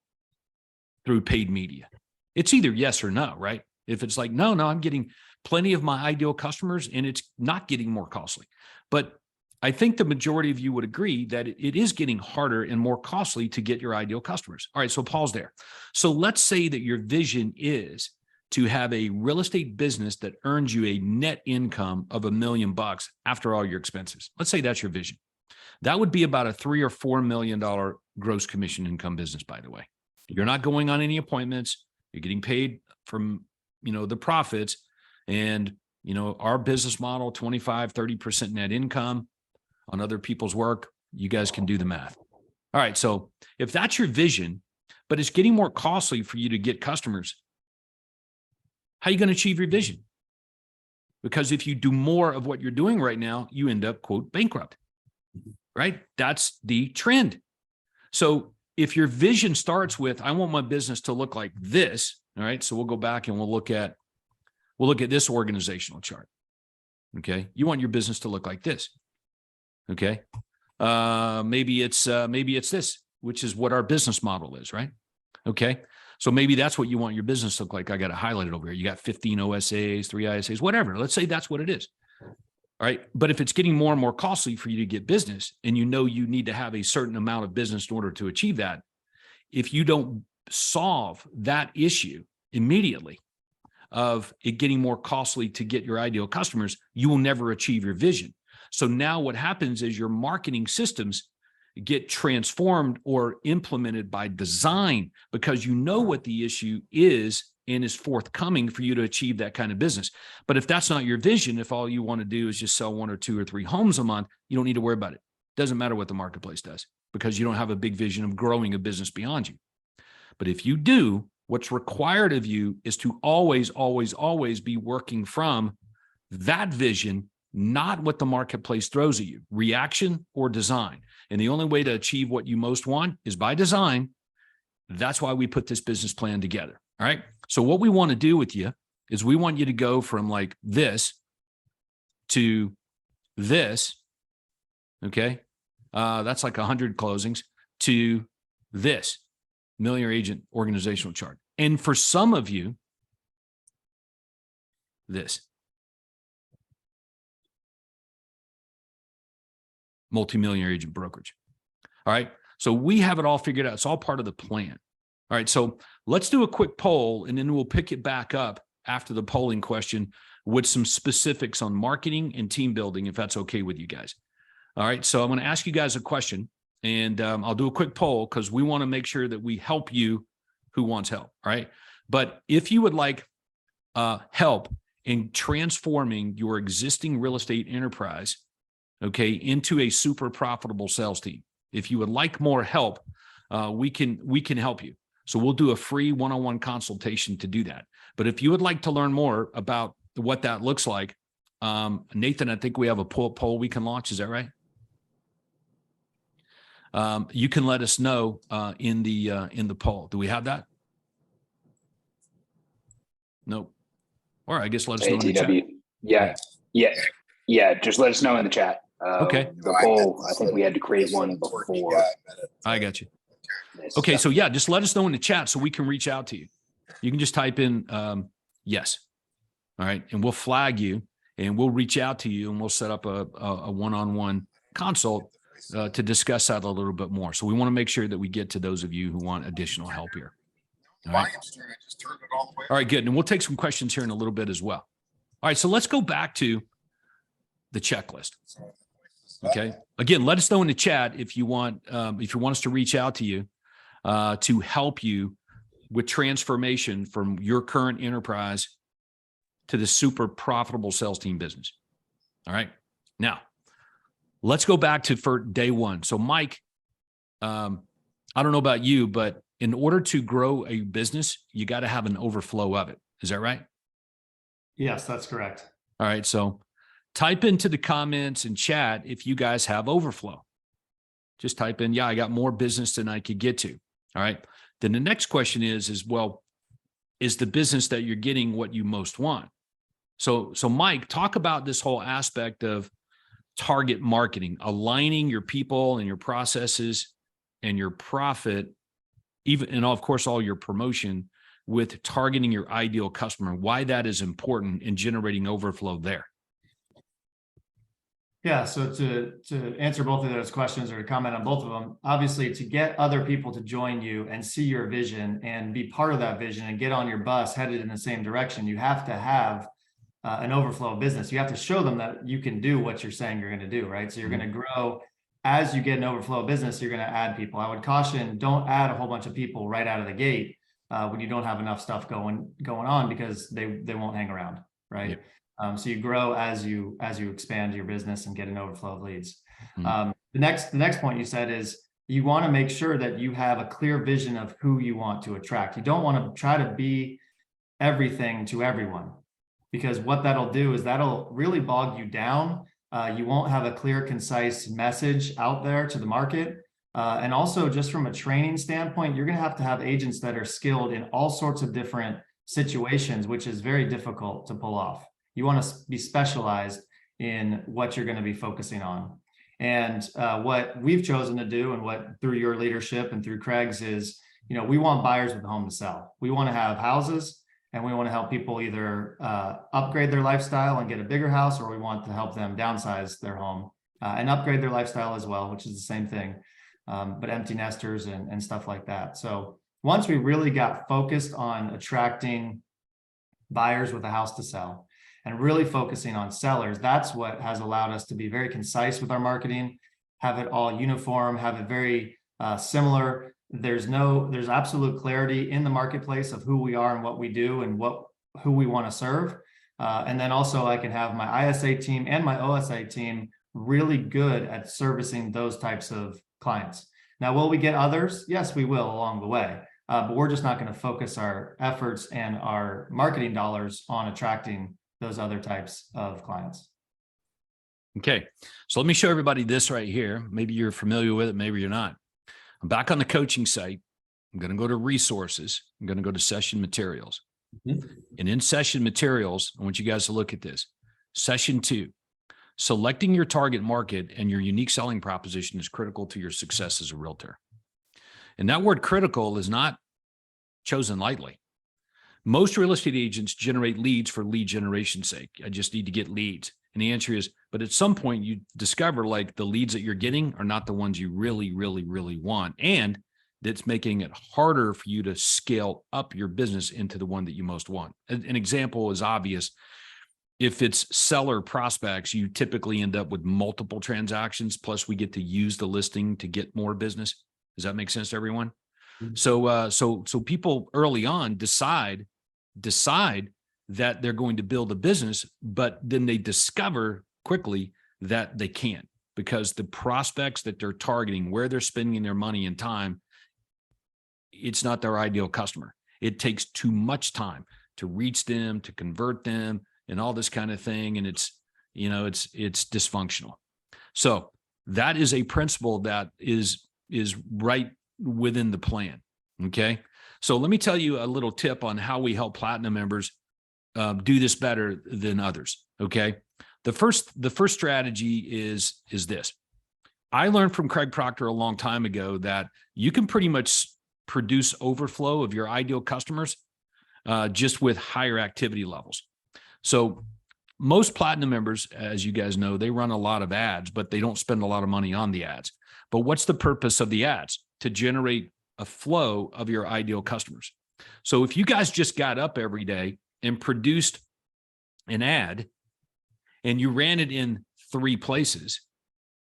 through paid media? It's either yes or no, right? If it's like, no, I'm getting plenty of my ideal customers and it's not getting more costly. But I think the majority of you would agree that it is getting harder and more costly to get your ideal customers. All right, so pause there. So let's say that your vision is to have a real estate business that earns you a net income of $1 million after all your expenses. Let's say that's your vision. That would be about a $3 or $4 million gross commission income business, by the way. You're not going on any appointments. You're getting paid from, the profits. And, our business model, 25, 30% net income on other people's work. You guys can do the math. All right. So if that's your vision, but it's getting more costly for you to get customers, how are you going to achieve your vision? Because if you do more of what you're doing right now, you end up, quote, bankrupt, right? That's the trend. So if your vision starts with, I want my business to look like this, all right? So we'll go back and we'll look at this organizational chart. Okay. You want your business to look like this. Okay. Maybe it's this, which is what our business model is, right? Okay. So maybe that's what you want your business to look like. I got to highlight it over here. You got 15 OSAs, 3 ISAs, whatever. Let's say that's what it is. All right. But if it's getting more and more costly for you to get business, and you need to have a certain amount of business in order to achieve that, if you don't solve that issue immediately of it getting more costly to get your ideal customers, you will never achieve your vision. So now what happens is your marketing systems get transformed or implemented by design, because you know what the issue is and is forthcoming for you to achieve that kind of business. But if that's not your vision, if all you want to do is just sell 1 or 2 or 3 homes a month, you don't need to worry about it. Doesn't matter what the marketplace does, because you don't have a big vision of growing a business beyond you. But if you do, what's required of you is to always, always, always be working from that vision, not what the marketplace throws at you, reaction or design. And the only way to achieve what you most want is by design. That's why we put this business plan together. All right. So what we want to do with you is we want you to go from like this to this. Okay. That's like 100 closings to this millionaire agent organizational chart. And for some of you, this multimillionaire agent brokerage. All right. So we have it all figured out. It's all part of the plan. All right. So let's do a quick poll, and then we'll pick it back up after the polling question with some specifics on marketing and team building, if that's okay with you guys. All right. So I'm going to ask you guys a question, and I'll do a quick poll because we want to make sure that we help you who wants help. All right. But if you would like help in transforming your existing real estate enterprise, okay, into a super profitable sales team, if you would like more help, we can help you. So we'll do a free one-on-one consultation to do that. But if you would like to learn more about what that looks like, Nathan, I think we have a poll we can launch. Is that right? You can let us know in the poll. Do we have that? Nope. Or I guess let us know in the chat. Yeah. Just let us know in the chat. Okay. The poll, I think we had to create one before. I got you. Okay. So yeah, just let us know in the chat so we can reach out to you. You can just type in yes. All right. And we'll flag you and we'll reach out to you and we'll set up a one-on-one consult to discuss that a little bit more. So we want to make sure that we get to those of you who want additional help here. All right. All right, good. And we'll take some questions here in a little bit as well. All right. So let's go back to the checklist. Okay. Again, let us know in the chat if you want us to reach out to you to help you with transformation from your current enterprise to the super profitable sales team business. All right. Now, let's go back to for day one. So Mike, I don't know about you, but in order to grow a business, you got to have an overflow of it. Is that right? Yes, that's correct. All right. So type into the comments and chat if you guys have overflow. Just type in, yeah, I got more business than I could get to. All right. Then the next question is, well, is the business that you're getting what you most want? So Mike, talk about this whole aspect of target marketing, aligning your people and your processes and your profit, even, and of course, all your promotion with targeting your ideal customer, why that is important in generating overflow there. Yeah, so to answer both of those questions or to comment on both of them, obviously to get other people to join you and see your vision and be part of that vision and get on your bus headed in the same direction, you have to have an overflow of business. You have to show them that you can do what you're saying you're going to do, right? So you're going to grow as you get an overflow of business. You're going to add people. I would caution, don't add a whole bunch of people right out of the gate when you don't have enough stuff going on, because they won't hang around, right? Yep. So you grow as you expand your business and get an overflow of leads. Mhm. The next point you said is you want to make sure that you have a clear vision of who you want to attract. You don't want to try to be everything to everyone, because what that'll do is that'll really bog you down. You won't have a clear, concise message out there to the market. And also, just from a training standpoint, you're going to have agents that are skilled in all sorts of different situations, which is very difficult to pull off. You want to be specialized in what you're going to be focusing on. And what we've chosen to do, and what through your leadership and through Craig's, is, we want buyers with a home to sell. We want to have houses, and we want to help people either upgrade their lifestyle and get a bigger house, or we want to help them downsize their home and upgrade their lifestyle as well, which is the same thing, but empty nesters and stuff like that. So once we really got focused on attracting buyers with a house to sell and really focusing on sellers, that's what has allowed us to be very concise with our marketing, have it all uniform, have it very similar. There's absolute clarity in the marketplace of who we are and what we do and who we want to serve. And then also I can have my ISA team and my OSA team really good at servicing those types of clients. Now, will we get others? Yes, we will along the way. But we're just not going to focus our efforts and our marketing dollars on attracting those other types of clients. Okay. So let me show everybody this right here. Maybe you're familiar with it, maybe you're not. I'm back on the coaching site. I'm going to go to resources. I'm going to go to session materials. Mhm. And in session materials, I want you guys to look at this. Session 2, selecting your target market and your unique selling proposition is critical to your success as a realtor. And that word critical is not chosen lightly. Most real estate agents generate leads for lead generation's sake. I just need to get leads. And the answer is, but at some point you discover like the leads that you're getting are not the ones you really, really, really want. And that's making it harder for you to scale up your business into the one that you most want. An example is obvious. If it's seller prospects, you typically end up with multiple transactions, plus we get to use the listing to get more business. Does that make sense to everyone? So people early on decide that they're going to build a business, but then they discover quickly that they can't, because the prospects that they're targeting, where they're spending their money and time, it's not their ideal customer. It takes too much time to reach them, to convert them, and all this kind of thing. And it's dysfunctional. So that is a principle that is right within the plan. Okay. So let me tell you a little tip on how we help Platinum members do this better than others. Okay. The first strategy is this. I learned from Craig Proctor a long time ago that you can pretty much produce overflow of your ideal customers just with higher activity levels. So most Platinum members, as you guys know, they run a lot of ads, but they don't spend a lot of money on the ads. But what's the purpose of the ads? To generate a flow of your ideal customers. So if you guys just got up every day and produced an ad and you ran it in 3 places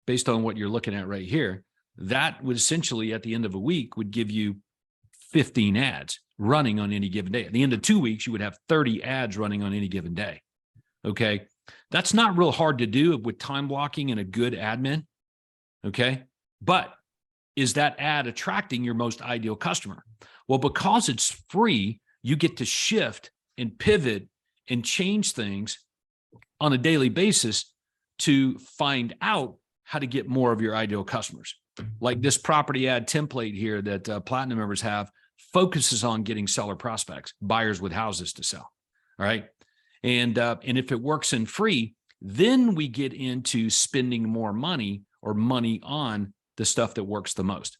based on what you're looking at right here, that would essentially at the end of a week would give you 15 ads running on any given day. At the end of 2 weeks, you would have 30 ads running on any given day. Okay. That's not real hard to do with time blocking and a good admin. Okay. But is that ad attracting your most ideal customer? Well, because it's free, you get to shift and pivot and change things on a daily basis to find out how to get more of your ideal customers. Like this property ad template here that Platinum members have focuses on getting seller prospects, buyers with houses to sell. All right. And if it works in free, then we get into spending more money or money on the stuff that works the most.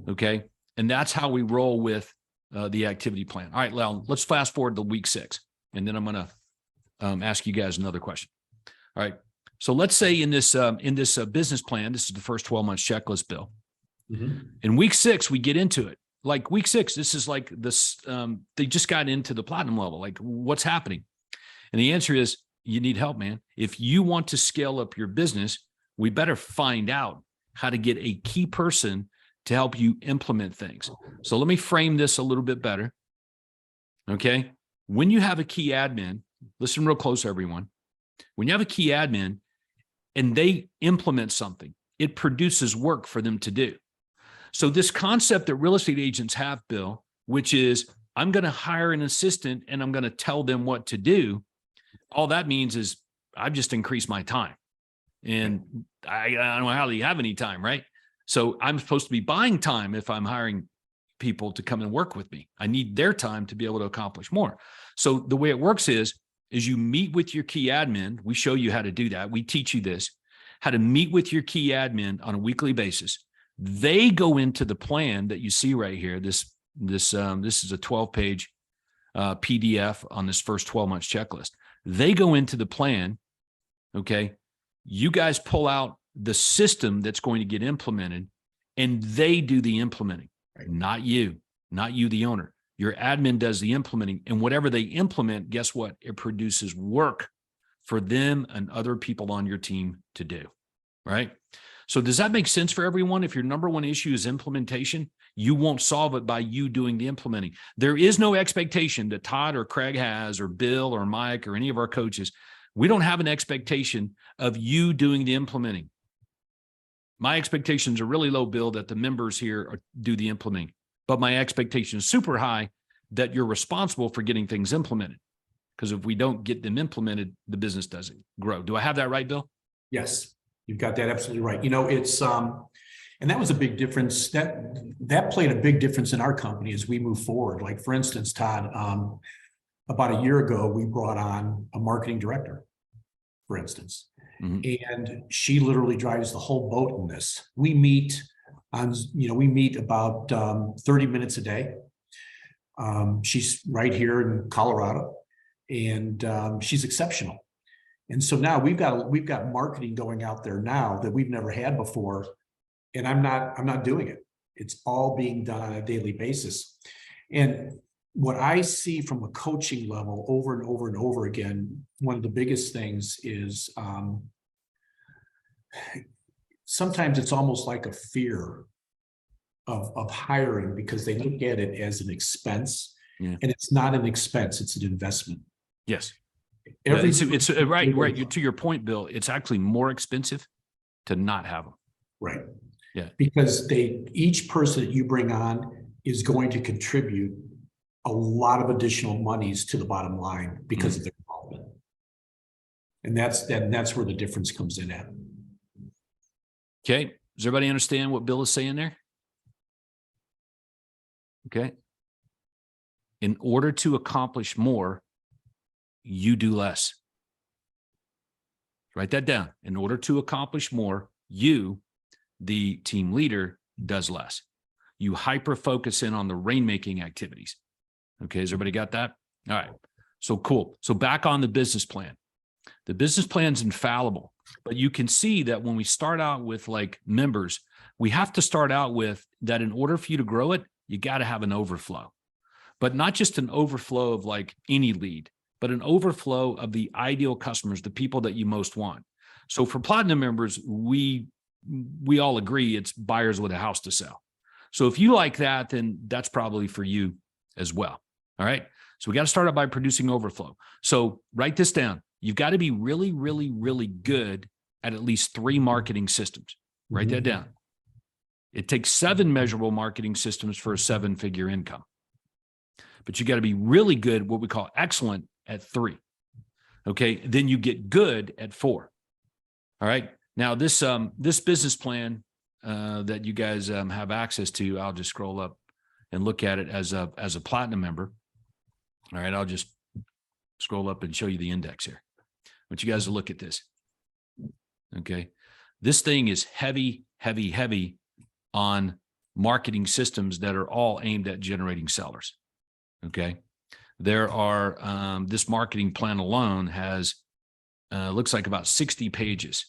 Okay. And that's how we roll with the activity plan. All right, Lel, let's fast forward to week 6. And then I'm going to ask you guys another question. All right. So let's say in this business plan, this is the first 12 months checklist, Bill. In week 6, we get into it. Like week 6, this is like this, they just got into the platinum level. Like what's happening? And the answer is you need help, man. If you want to scale up your business, we better find out how to get a key person to help you implement things. So let me frame this a little bit better. Okay. When you have a key admin, listen real close, everyone. When you have a key admin and they implement something, it produces work for them to do. So this concept that real estate agents have, Bill, which is I'm going to hire an assistant and I'm going to tell them what to do. All that means is I've just increased my time. And I don't know how you have any time, right? So I'm supposed to be buying time if I'm hiring people to come and work with me. I need their time to be able to accomplish more. So the way it works is you meet with your key admin. We show you how to do that. We teach you this, how to meet with your key admin on a weekly basis. They go into the plan that you see right here. This is a 12-page PDF on this first 12 months checklist. They go into the plan. Okay. You guys pull out the system that's going to get implemented and they do the implementing, not you, the owner. Your admin does the implementing, and whatever they implement, guess what? It produces work for them and other people on your team to do, right? So does that make sense for everyone? If your number one issue is implementation, you won't solve it by you doing the implementing. There is no expectation that Todd or Craig has, or Bill or Mike or any of our coaches. We don't have an expectation of you doing the implementing. My expectations are really low, Bill, that the members here do the implementing, but my expectation is super high that you're responsible for getting things implemented. Because if we don't get them implemented, the business doesn't grow. Do I have that right, Bill? Yes, you've got that absolutely right. You know, it's and that was a big difference. That played a big difference in our company as we move forward. Like for instance, Todd, about a year ago, we brought on a marketing director, for instance, and she literally drives the whole boat in this. We meet about 30 minutes a day. She's right here in Colorado, and she's exceptional. And so now we've got marketing going out there now that we've never had before. And I'm not doing it. It's all being done on a daily basis. And what I see from a coaching level over and over and over again, one of the biggest things is sometimes it's almost like a fear of hiring, because they look at it as an expense, and it's not an expense, it's an investment. Yes. It's right. To your point, Bill, it's actually more expensive to not have them. Right. Yeah. Because each person that you bring on is going to contribute a lot of additional monies to the bottom line because of their involvement. And that's where the difference comes in at. Okay. Does everybody understand what Bill is saying there? Okay. In order to accomplish more, you do less. Write that down. In order to accomplish more, you, the team leader, does less. You hyper focus in on the rainmaking activities. Okay, has everybody got that? All right, so cool. So back on the business plan. The business plan's infallible, but you can see that when we start out with like members, we have to start out with that in order for you to grow it, you got to have an overflow, but not just an overflow of like any lead, but an overflow of the ideal customers, the people that you most want. So for Platinum members, we all agree it's buyers with a house to sell. So if you like that, then that's probably for you as well. All right. So we got to start out by producing overflow. So write this down. You've got to be really, really, really good at least 3 marketing systems. Write that down. It takes 7 measurable marketing systems for a 7-figure income. But you got to be really good, what we call excellent, at 3. Okay. Then you get good at 4. All right. Now this business plan that you guys have access to, I'll just scroll up and look at it as a Platinum member. All right. I'll just scroll up and show you the index here. I want you guys to look at this. Okay. This thing is heavy, heavy, heavy on marketing systems that are all aimed at generating sellers. Okay. There are, this marketing plan alone has looks like about 60 pages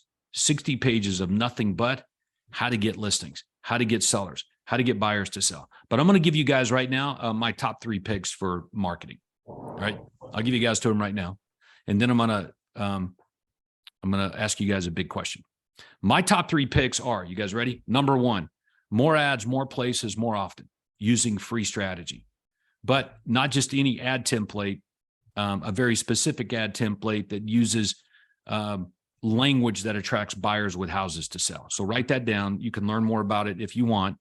of nothing but how to get listings, how to get sellers, how to get buyers to sell. But I'm going to give you guys right now my top 3 picks for marketing. All right. I'll give you guys to them right now. And then I'm going to ask you guys a big question. My top 3 picks are, you guys ready? Number 1, more ads, more places, more often, using free strategy, but not just any ad template, a very specific ad template that uses language that attracts buyers with houses to sell. So write that down. You can learn more about it if you want.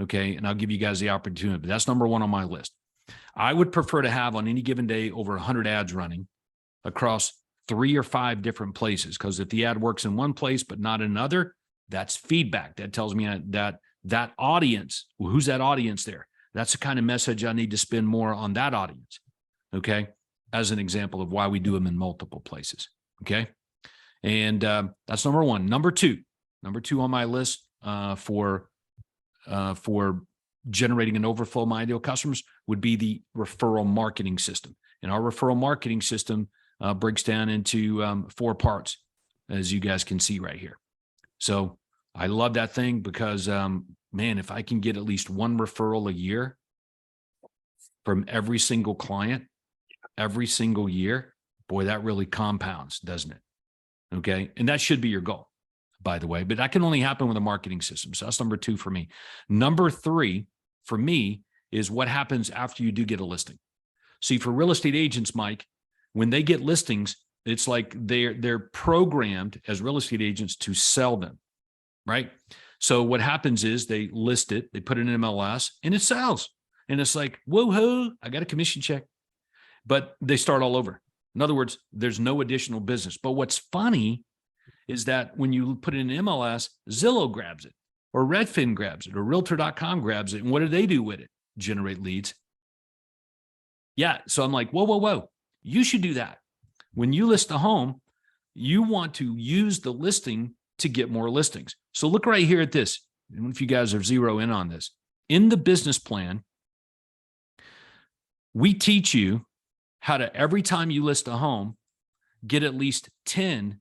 Okay. And I'll give you guys the opportunity, but that's number 1 on my list. I would prefer to have on any given day over 100 ads running across 3 or 5 different places. Because if the ad works in one place, but not another, that's feedback. That tells me that audience, well, who's that audience there? That's the kind of message I need to spend more on that audience. Okay. As an example of why we do them in multiple places. Okay. And that's number 1. Number two on my list for generating an overflow of my ideal customers would be the referral marketing system. And our referral marketing system breaks down into 4 parts, as you guys can see right here. So I love that thing because, man, if I can get at least 1 referral a year from every single client, every single year, boy, that really compounds, doesn't it? Okay. And that should be your goal, by the way, but that can only happen with a marketing system. So that's number 2 for me. Number 3 for me is what happens after you do get a listing. See, for real estate agents, Mike, when they get listings, it's like they're programmed as real estate agents to sell them, right? So what happens is they list it, they put it in MLS, and it sells. And it's like, whoa, I got a commission check. But they start all over. In other words, there's no additional business. But what's funny is that when you put it in MLS, Zillow grabs it, or Redfin grabs it, or Realtor.com grabs it. And what do they do with it? Generate leads. Yeah. So I'm like, whoa. You should do that. When you list a home, you want to use the listing to get more listings. So look right here at this. And if you guys are zero in on this, in the business plan, we teach you how to, every time you list a home, get at least 10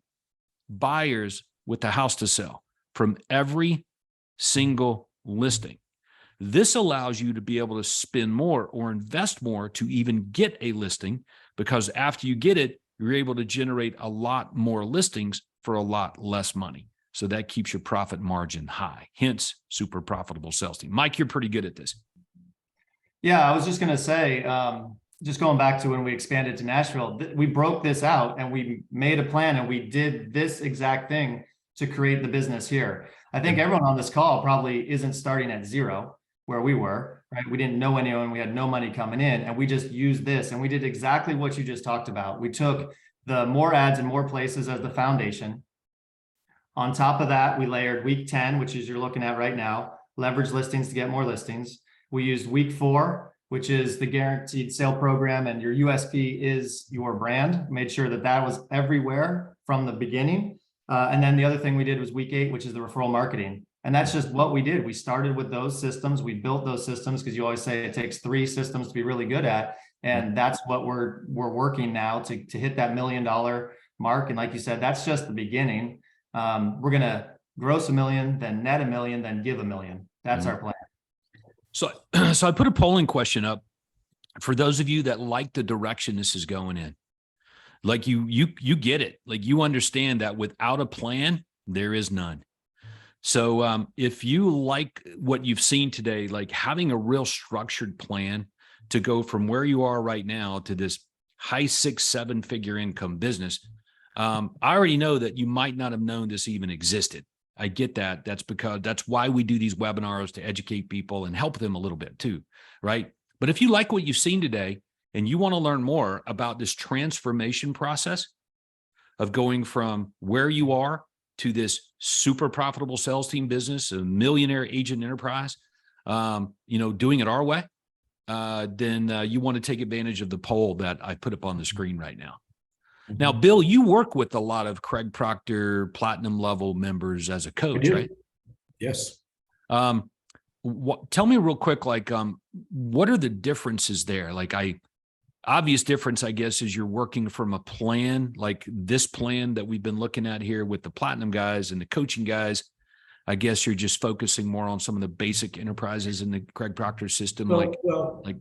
buyers with the house to sell from every single listing. This allows you to be able to spend more or invest more to even get a listing, because after you get it, you're able to generate a lot more listings for a lot less money. So that keeps your profit margin high, hence super profitable sales team. Mike, you're pretty good at this. Yeah, I was just going to say, just going back to when we expanded to Nashville, we broke this out and we made a plan and we did this exact thing to create the business here. I think everyone on this call probably isn't starting at 0 where we were, right? We didn't know anyone, we had no money coming in, and we just used this and we did exactly what you just talked about. We took the more ads in more places as the foundation. On top of that, we layered week 10, which is you're looking at right now, leverage listings to get more listings. We used week 4, which is the guaranteed sale program, and your USP is your brand. Made sure that that was everywhere from the beginning. And then the other thing we did was week 8, which is the referral marketing. And that's just what we did. We started with those systems. We built those systems because you always say it takes 3 systems to be really good at. And that's what we're working now to hit that $1 million mark. And like you said, that's just the beginning. We're going to gross $1 million, then net $1 million, then give $1 million. That's our plan. So I put a polling question up for those of you that like the direction this is going in. Like you get it. Like you understand that without a plan, there is none. So if you like what you've seen today, like having a real structured plan to go from where you are right now to this high 6-7 figure income business, I already know that you might not have known this even existed. I get that. That's why we do these webinars, to educate people and help them a little bit too, right? But if you like what you've seen today and you want to learn more about this transformation process of going from where you are to this super profitable sales team business, a millionaire agent enterprise, doing it our way, then you want to take advantage of the poll that I put up on the screen right now. Now, Bill, you work with a lot of Craig Proctor Platinum level members as a coach, right? Yes. Tell me real quick, like, what are the differences there? Like obvious difference, I guess, is you're working from a plan like this plan that we've been looking at here with the platinum guys and the coaching guys. I guess you're just focusing more on some of the basic enterprises in the Craig Proctor system, like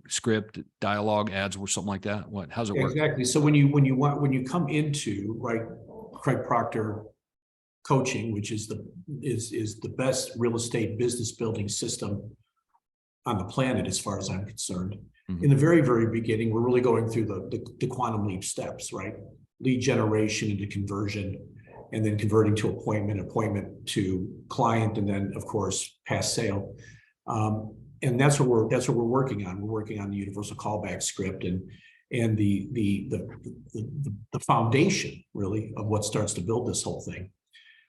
script, dialogue, ads, or something like that. How's it work? Exactly. So when you come into, right, Craig Proctor coaching, which is the best real estate business building system on the planet, as far as I'm concerned. Mm-hmm. In the very, very beginning, we're really going through the quantum leap steps, right? Lead generation into conversion, and then converting to appointment to client, and then of course past sale. And that's what we're working on. We're working on the universal callback script and the foundation really of what starts to build this whole thing.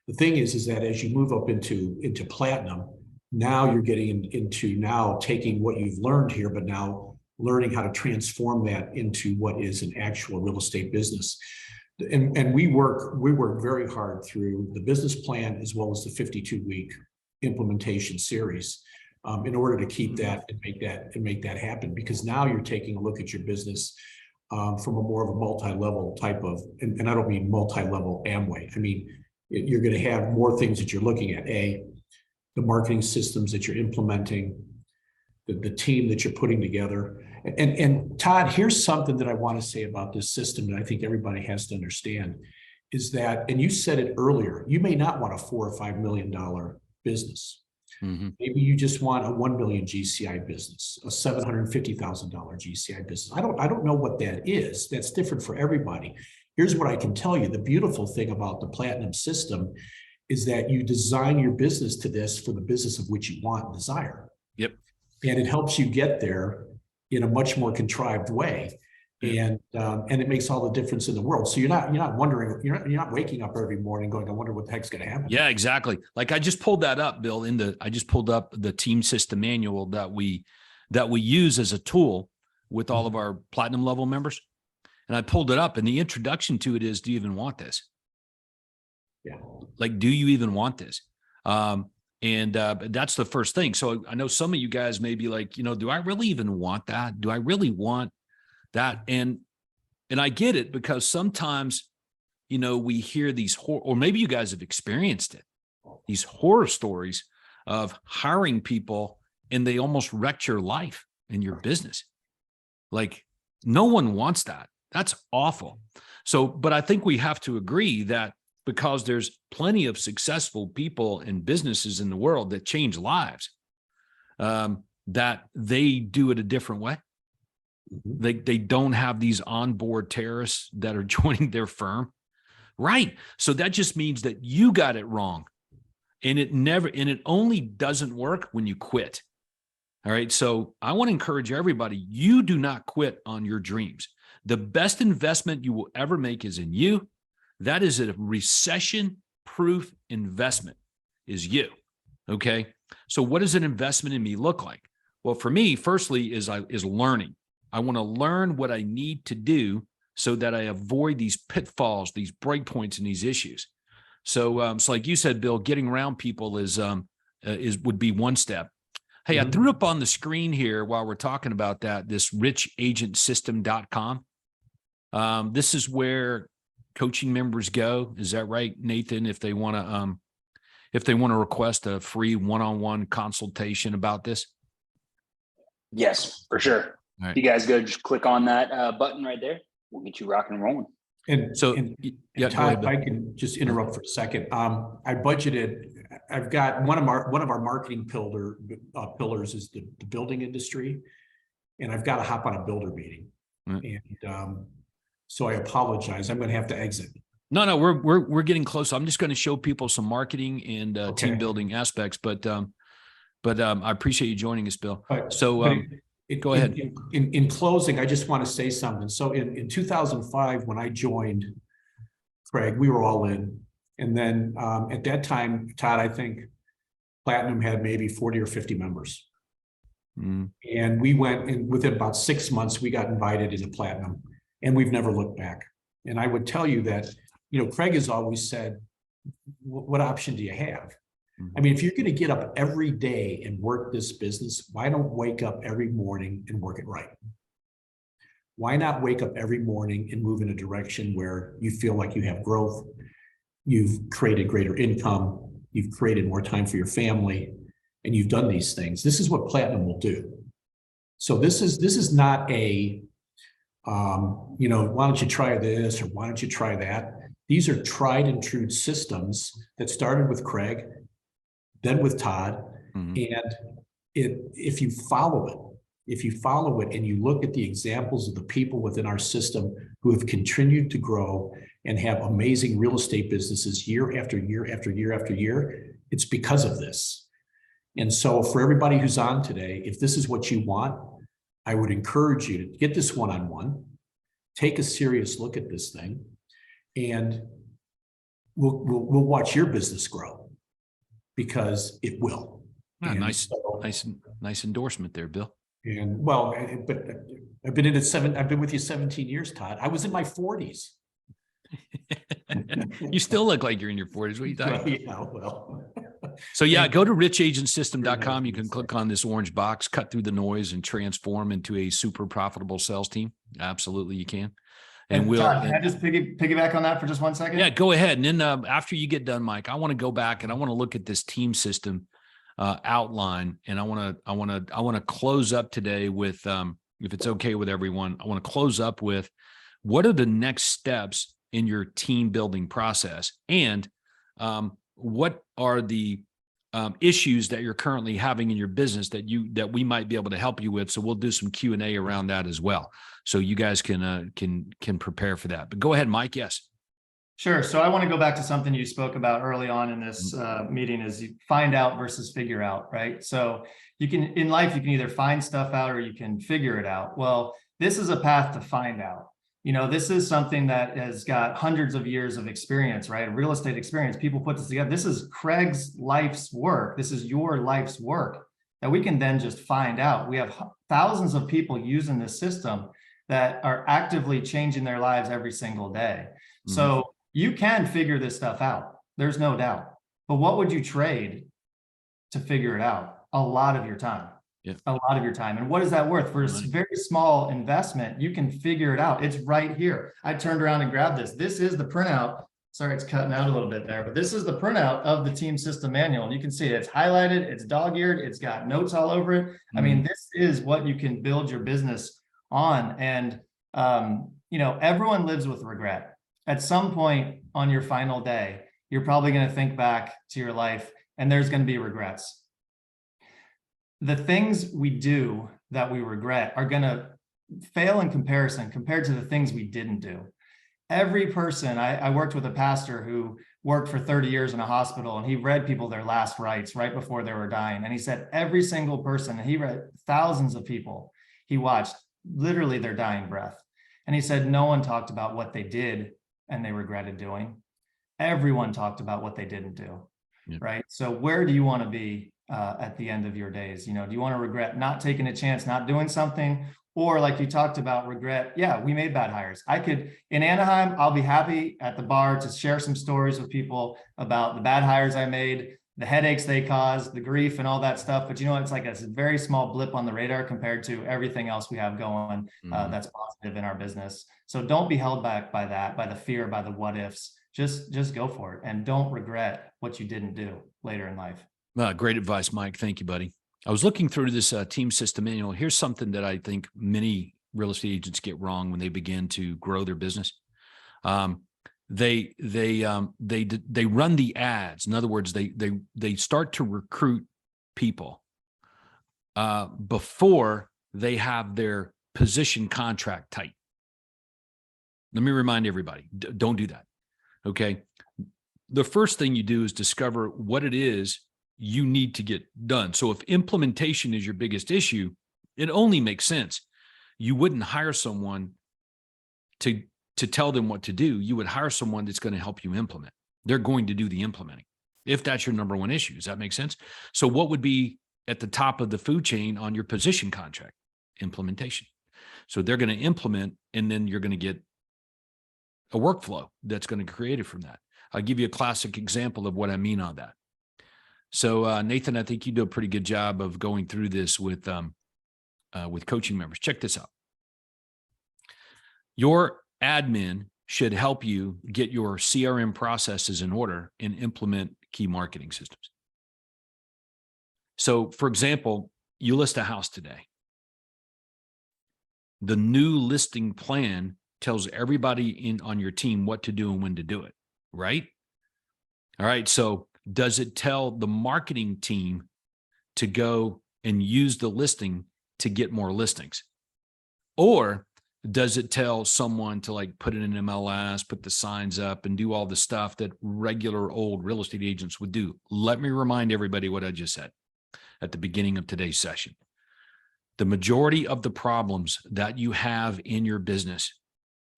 The thing is that as you move up into platinum, now you're getting into now taking what you've learned here, but now learning how to transform that into what is an actual real estate business. And we work very hard through the business plan as well as the 52-week implementation series in order to keep that and make that happen. Because now you're taking a look at your business from a more of a multi-level type of, and I don't mean multi-level Amway. I mean, you're going to have more things that you're looking at. The marketing systems that you're implementing, the team that you're putting together. And Todd, here's something that I want to say about this system that I think everybody has to understand is that, and you said it earlier, you may not want a $4 or $5 million business. Mm-hmm. Maybe you just want a 1 million GCI business, a $750,000 GCI business. I don't know what that is. That's different for everybody. Here's what I can tell you. The beautiful thing about the Platinum system is that you design your business to this for the business of which you want and desire. Yep. And it helps you get there in a much more contrived way. And it makes all the difference in the world. So you're not wondering, you're not waking up every morning going, I wonder what the heck's going to happen. Yeah, exactly. Like I just pulled that up, Bill, I just pulled up the team system manual that we use as a tool with all of our platinum level members. And I pulled it up, and the introduction to it is, do you even want this? Yeah. Like, do you even want this? And that's the first thing. So I know some of you guys may be like, do I really even want that? Do I really want that? And I get it, because sometimes, we hear these or maybe you guys have experienced it, these horror stories of hiring people and they almost wrecked your life and your business. Like, no one wants that. That's awful. So, but I think we have to agree that because there's plenty of successful people and businesses in the world that change lives, that they do it a different way. They don't have these onboard terrorists that are joining their firm. Right. So that just means that you got it wrong. And it only doesn't work when you quit. All right. So I want to encourage everybody, you do not quit on your dreams. The best investment you will ever make is in you. That is a recession-proof investment, is you. Okay. So what does an investment in me look like? Well, for me, firstly, is learning. I want to learn what I need to do so that I avoid these pitfalls, these breakpoints, and these issues. So, so like you said, Bill, getting around people would be one step. Hey, I threw up on the screen here while we're talking about that, this richagentsystem.com. This is where coaching members go. Is that right, Nathan? If they want to request a free one-on-one consultation about this. Yes, for sure. All right. You guys go just click on that button right there. We'll get you rocking and rolling. And so, yeah, Todd, if I can just interrupt for a second. I've got one of our marketing pillars is the building industry, and I've got to hop on a builder meeting. And so I apologize. I'm going to have to exit. No, we're getting close. I'm just going to show people some marketing and team building aspects, but I appreciate you joining us, Bill. So go ahead. In closing, I just want to say something. So in 2005, when I joined Craig, we were all in. And then at that time, Todd, I think Platinum had maybe 40 or 50 members. And we went, and within about 6 months, we got invited into Platinum, and we've never looked back. And I would tell you that, Craig has always said, what option do you have? I mean, if you're going to get up every day and work this business, why don't wake up every morning and work it right? Why not wake up every morning and move in a direction where you feel like you have growth, you've created greater income, you've created more time for your family, and you've done these things. This is what Platinum will do. So this is not a, why don't you try this or why don't you try that? These are tried and true systems that started with Craig, then with Todd, and if you follow it and you look at the examples of the people within our system who have continued to grow and have amazing real estate businesses year after year after year after year, it's because of this. And so for everybody who's on today, if this is what you want, I would encourage you to get this one-on-one, take a serious look at this thing, and we'll watch your business grow, because it will. Yeah, nice endorsement there, Bill. And well, but I've been with you 17 years, Todd. I was in my 40s. You still look like you're in your 40s. What are you talking about? Yeah, well. So yeah, go to richagentsystem.com. You can click on this orange box, cut through the noise, and transform into a super profitable sales team. Absolutely, you can. And we'll. Todd, can I just piggyback on that for just 1 second? Yeah, go ahead. And then after you get done, Mike, I want to go back and I want to look at this team system outline, and I want to close up today with, if it's okay with everyone, I want to close up with what are the next steps in your team building process, and what are the issues that you're currently having in your business that we might be able to help you with. So we'll do some Q&A around that as well, so you guys can prepare for that. But go ahead, Mike. Yes. Sure. So I want to go back to something you spoke about early on in this meeting, is you find out versus figure out, right? So in life, you can either find stuff out or you can figure it out. Well, this is a path to find out. This is something that has got hundreds of years of experience, right? Real estate experience. People put this together. This is Craig's life's work. This is your life's work that we can then just find out. We have thousands of people using this system that are actively changing their lives every single day. Mm-hmm. So you can figure this stuff out. There's no doubt. But what would you trade to figure it out? A lot of your time. Yeah. A lot of your time. And what is that worth? For a very small investment, you can figure it out. It's right here. I turned around and grabbed this. This is the printout. Sorry, it's cutting out a little bit there, but this is the printout of the team system manual. And you can see it's highlighted, it's dog-eared, it's got notes all over it. Mm-hmm. I mean, this is what you can build your business on. And, everyone lives with regret. At some point on your final day, you're probably going to think back to your life and there's going to be regrets. The things we do that we regret are going to fail in comparison compared to the things we didn't do. Every person, I worked with a pastor who worked for 30 years in a hospital, and he read people their last rites right before they were dying. And he said every single person, and he read thousands of people, he watched literally their dying breath. And he said no one talked about what they did and they regretted doing. Everyone talked about what they didn't do, right? So where do you want to be at the end of your days? Do you want to regret not taking a chance, not doing something? Or like you talked about, regret, yeah, we made bad hires. In Anaheim, I'll be happy at the bar to share some stories with people about the bad hires I made, the headaches they caused, the grief and all that stuff. But it's like a very small blip on the radar compared to everything else we have going that's positive in our business. So don't be held back by that, by the fear, by the what ifs. Just go for it, and don't regret what you didn't do later in life. Great advice, Mike. Thank you, buddy. I was looking through this team system manual. Here's something that I think many real estate agents get wrong when they begin to grow their business. They run the ads. In other words, they start to recruit people before they have their position contract tight. Let me remind everybody, don't do that. Okay. The first thing you do is discover what it is you need to get done. So if implementation is your biggest issue, it only makes sense. You wouldn't hire someone to tell them what to do. You would hire someone that's going to help you implement. They're going to do the implementing, if that's your number one issue. Does that make sense? So what would be at the top of the food chain on your position contract? Implementation. So they're going to implement, and then you're going to get a workflow that's going to be created from that. I'll give you a classic example of what I mean on that. So Nathan, I think you do a pretty good job of going through this with coaching members. Check this out. Your admin should help you get your CRM processes in order and implement key marketing systems. So, for example, you list a house today. The new listing plan tells everybody on your team what to do and when to do it, right? All right. So does it tell the marketing team to go and use the listing to get more listings? Or does it tell someone to like put it in MLS, put the signs up and do all the stuff that regular old real estate agents would do? Let me remind everybody what I just said at the beginning of today's session. The majority of the problems that you have in your business,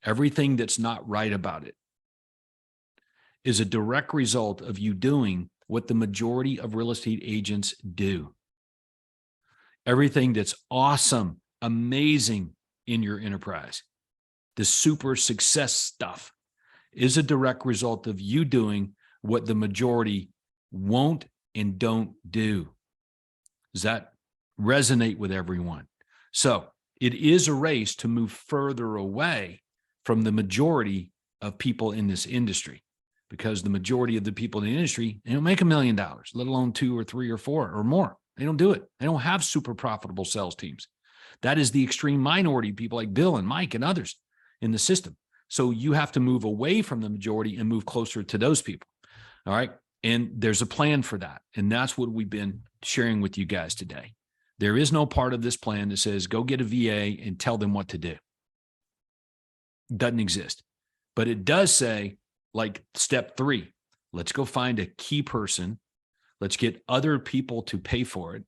everything that's not right about it, is a direct result of you doing what the majority of real estate agents do. Everything that's awesome, amazing in your enterprise, the super success stuff, is a direct result of you doing what the majority won't and don't do. Does that resonate with everyone? So it is a race to move further away from the majority of people in this industry, because the majority of the people in the industry, they don't make $1 million, let alone 2 or 3 or 4 or more. They don't do it. They don't have super profitable sales teams. That is the extreme minority of people like Bill and Mike and others in the system. So you have to move away from the majority and move closer to those people. All right. And there's a plan for that. And that's what we've been sharing with you guys today. There is no part of this plan that says, go get a VA and tell them what to do. Doesn't exist. But it does say, like step 3, let's go find a key person. Let's get other people to pay for it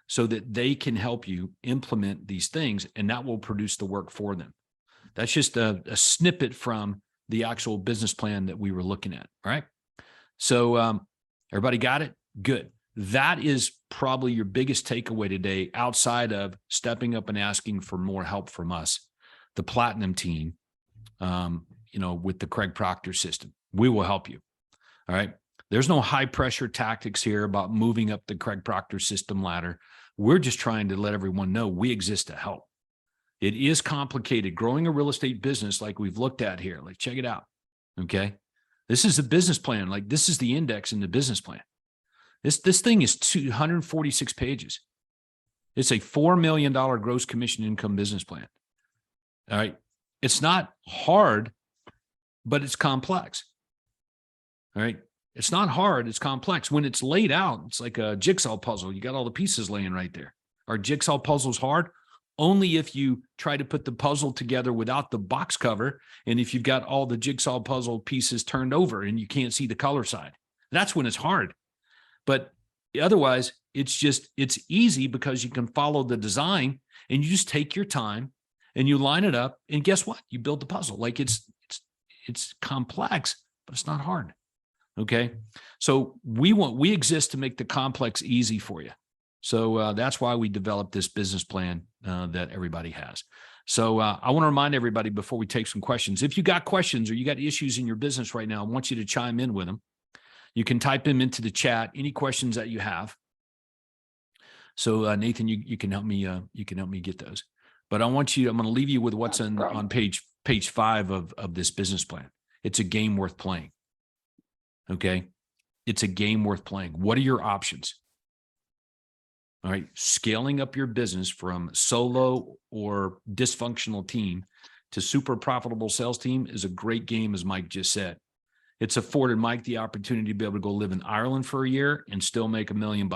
so that they can help you implement these things, and that will produce the work for them. That's just a snippet from the actual business plan that we were looking at. All right. So everybody got it? Good. That is probably your biggest takeaway today, outside of stepping up and asking for more help from us, the Platinum team, with the Craig Proctor system. We will help you. All right. There's no high pressure tactics here about moving up the Craig Proctor system ladder. We're just trying to let everyone know we exist to help. It is complicated. Growing a real estate business like we've looked at here, like check it out. Okay. This is a business plan. Like this is the index in the business plan. This thing is 246 pages. It's a $4 million gross commission income business plan. All right. It's not hard, but it's complex. All right. It's not hard. It's complex. When it's laid out, it's like a jigsaw puzzle. You got all the pieces laying right there. Are jigsaw puzzles hard? Only if you try to put the puzzle together without the box cover, and if you've got all the jigsaw puzzle pieces turned over and you can't see the color side. That's when it's hard. But otherwise, it's easy because you can follow the design and you just take your time and you line it up, and guess what? You build the puzzle. Like it's complex, but it's not hard. Okay. So we exist to make the complex easy for you. So that's why we developed this business plan that everybody has. So I want to remind everybody before we take some questions, if you got questions or you got issues in your business right now, I want you to chime in with them. You can type them into the chat, any questions that you have. So Nathan, you can help me. You can help me get those. But I'm going to leave you with what's on page 5 of this business plan. It's a game worth playing. Okay. It's a game worth playing. What are your options? All right. Scaling up your business from solo or dysfunctional team to super profitable sales team is a great game, as Mike just said. It's afforded Mike the opportunity to be able to go live in Ireland for a year and still make $1 million.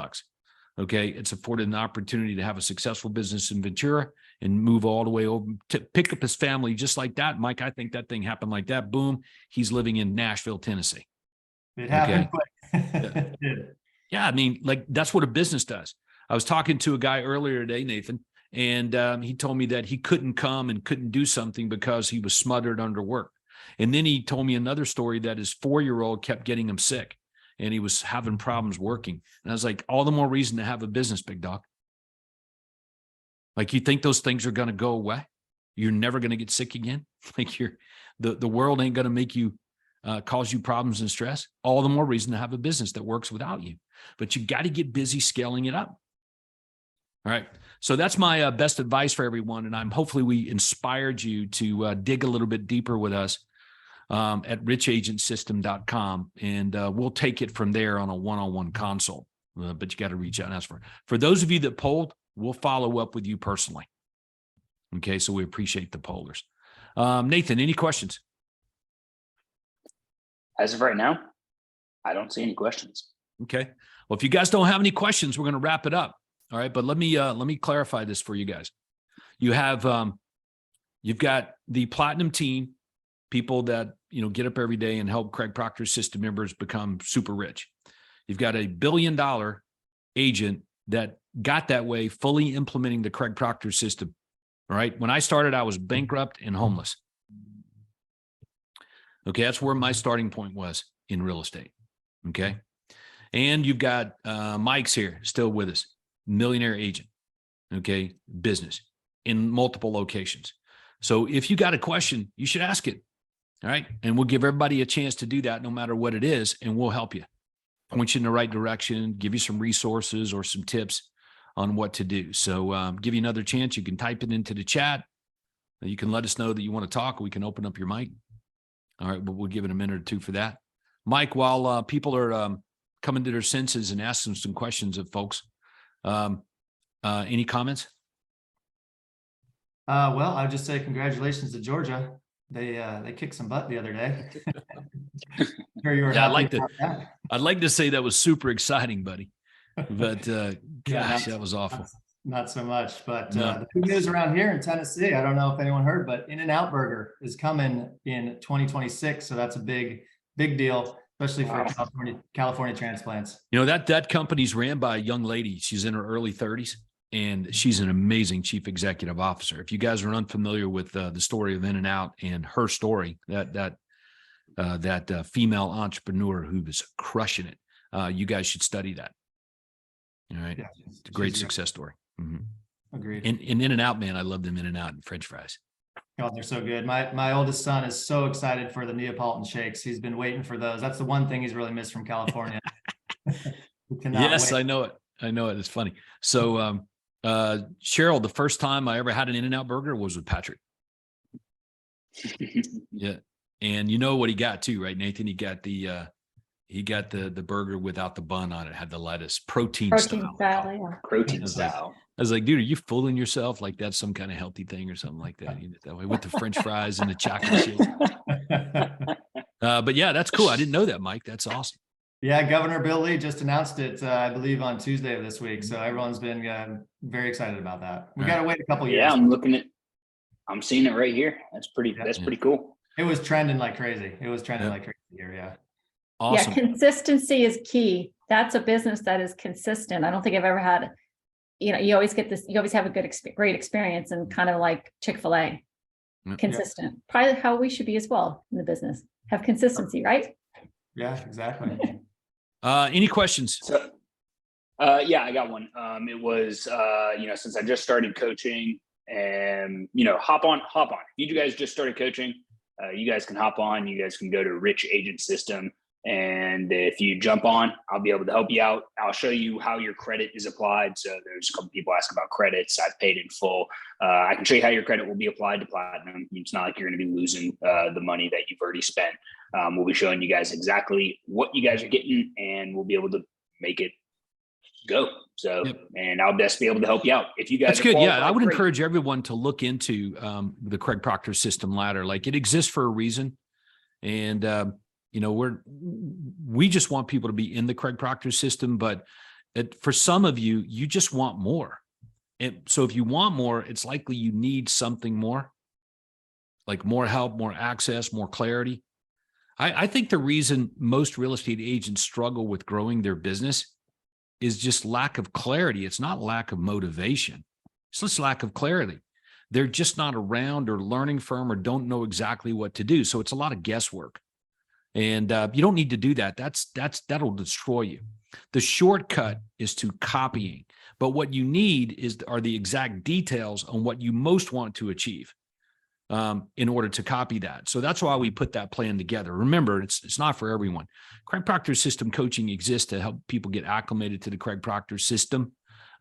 Okay. It's afforded an opportunity to have a successful business in Ventura and move all the way over to pick up his family just like that. Mike, I think that thing happened like that. Boom. He's living in Nashville, Tennessee. It happened quick. Yeah. I mean, like that's what a business does. I was talking to a guy earlier today, Nathan, and he told me that he couldn't come and couldn't do something because he was smothered under work. And then he told me another story that his 4-year-old kept getting him sick and he was having problems working. And I was like, all the more reason to have a business, big dog. Like, you think those things are going to go away? You're never going to get sick again? Like the world ain't going to make you cause you problems and stress? All the more reason to have a business that works without you. But you got to get busy scaling it up. All right. So that's my best advice for everyone. And hopefully we inspired you to dig a little bit deeper with us at richagentsystem.com. And we'll take it from there on a one-on-one consult. But you got to reach out and ask for it. For those of you that polled, we'll follow up with you personally. Okay. So we appreciate the pollers. Nathan, any questions? As of right now, I don't see any questions. Okay. Well, if you guys don't have any questions, we're going to wrap it up. All right. But let me clarify this for you guys. You have, you've got the platinum team, people that, get up every day and help Craig Proctor System members become super rich. You've got a $1 billion agent that got that way, fully implementing the Craig Proctor system. All right. When I started, I was bankrupt and homeless. Okay. That's where my starting point was in real estate. Okay. And you've got Mike's here still with us, millionaire agent. Okay. Business in multiple locations. So if you got a question, you should ask it. All right. And we'll give everybody a chance to do that no matter what it is. And we'll help you, point you in the right direction, give you some resources or some tips on what to do. So give you another chance. You can type it into the chat. You can let us know that you want to talk. We can open up your mic. All right. But we'll give it a minute or two for that. Mike, while people are coming to their senses and asking some questions of folks, any comments? Well, I'd just say congratulations to Georgia. They kicked some butt the other day. Sure you were happy about that. I'd like to say that was super exciting, buddy. But gosh, that was awful. Not so much, but the good news around here in Tennessee, I don't know if anyone heard, but In-N-Out Burger is coming in 2026. So that's a big deal, especially for California transplants. That company's ran by a young lady. She's in her early 30s. And she's an amazing chief executive officer. If you guys are unfamiliar with the story of In-N-Out and her story, that female entrepreneur who was crushing it, you guys should study that. All right, yeah, it's a great success story. Mm-hmm. Agreed. And In-N-Out, man, I love them In-N-Out and French fries. Oh, they're so good. My oldest son is so excited for the Neapolitan shakes. He's been waiting for those. That's the one thing he's really missed from California. Yes, wait. I know it. It's funny. So. Cheryl, the first time I ever had an In-N-Out burger was with Patrick. Yeah. And you know what he got too, right, Nathan? He got the burger without the bun on it, had the lettuce, protein style. Yeah. Protein style. I was like, dude, are you fooling yourself? Like that's some kind of healthy thing or something like that. That way with the French fries and the chocolate chip. But yeah, that's cool. I didn't know that, Mike. That's awesome. Yeah, Governor Bill Lee just announced it, I believe, on Tuesday of this week. So everyone's been very excited about that. We got to wait a couple years. Yeah, I'm seeing it right here. That's pretty cool. It was trending like crazy. Here. Yeah. Awesome. Yeah, consistency is key. That's a business that is consistent. I don't think I've ever had, you always get this, you always have a great experience, and kind of like Chick-fil-A, consistent. Probably how we should be as well in the business. Have consistency, right? Yeah, exactly. Any questions? So, yeah, I got one. It was, since I just started coaching, and, hop on. If you guys just started coaching, you guys can hop on. You guys can go to Rich Agent System. And if you jump on, I'll be able to help you out. I'll show you how your credit is applied. So there's a couple people asking about credits. I've paid in full. I can show you how your credit will be applied to Platinum. It's not like you're going to be losing the money that you've already spent. We'll be showing you guys exactly what you guys are getting, and we'll be able to make it go. So, and I'll best be able to help you out. If you guys, that's good. Yeah, I would encourage everyone to look into the Craig Proctor System ladder. Like, it exists for a reason, and we just want people to be in the Craig Proctor system, but for some of you, you just want more. And so if you want more, it's likely you need something more, like more help, more access, more clarity. I think the reason most real estate agents struggle with growing their business is just lack of clarity. It's not lack of motivation. It's just lack of clarity. They're just not around or learning from or don't know exactly what to do. So it's a lot of guesswork. And you don't need to do that. That'll destroy you. The shortcut is to copying. But what you need are the exact details on what you most want to achieve in order to copy that. So that's why we put that plan together. Remember, it's not for everyone. Craig Proctor System coaching exists to help people get acclimated to the Craig Proctor system.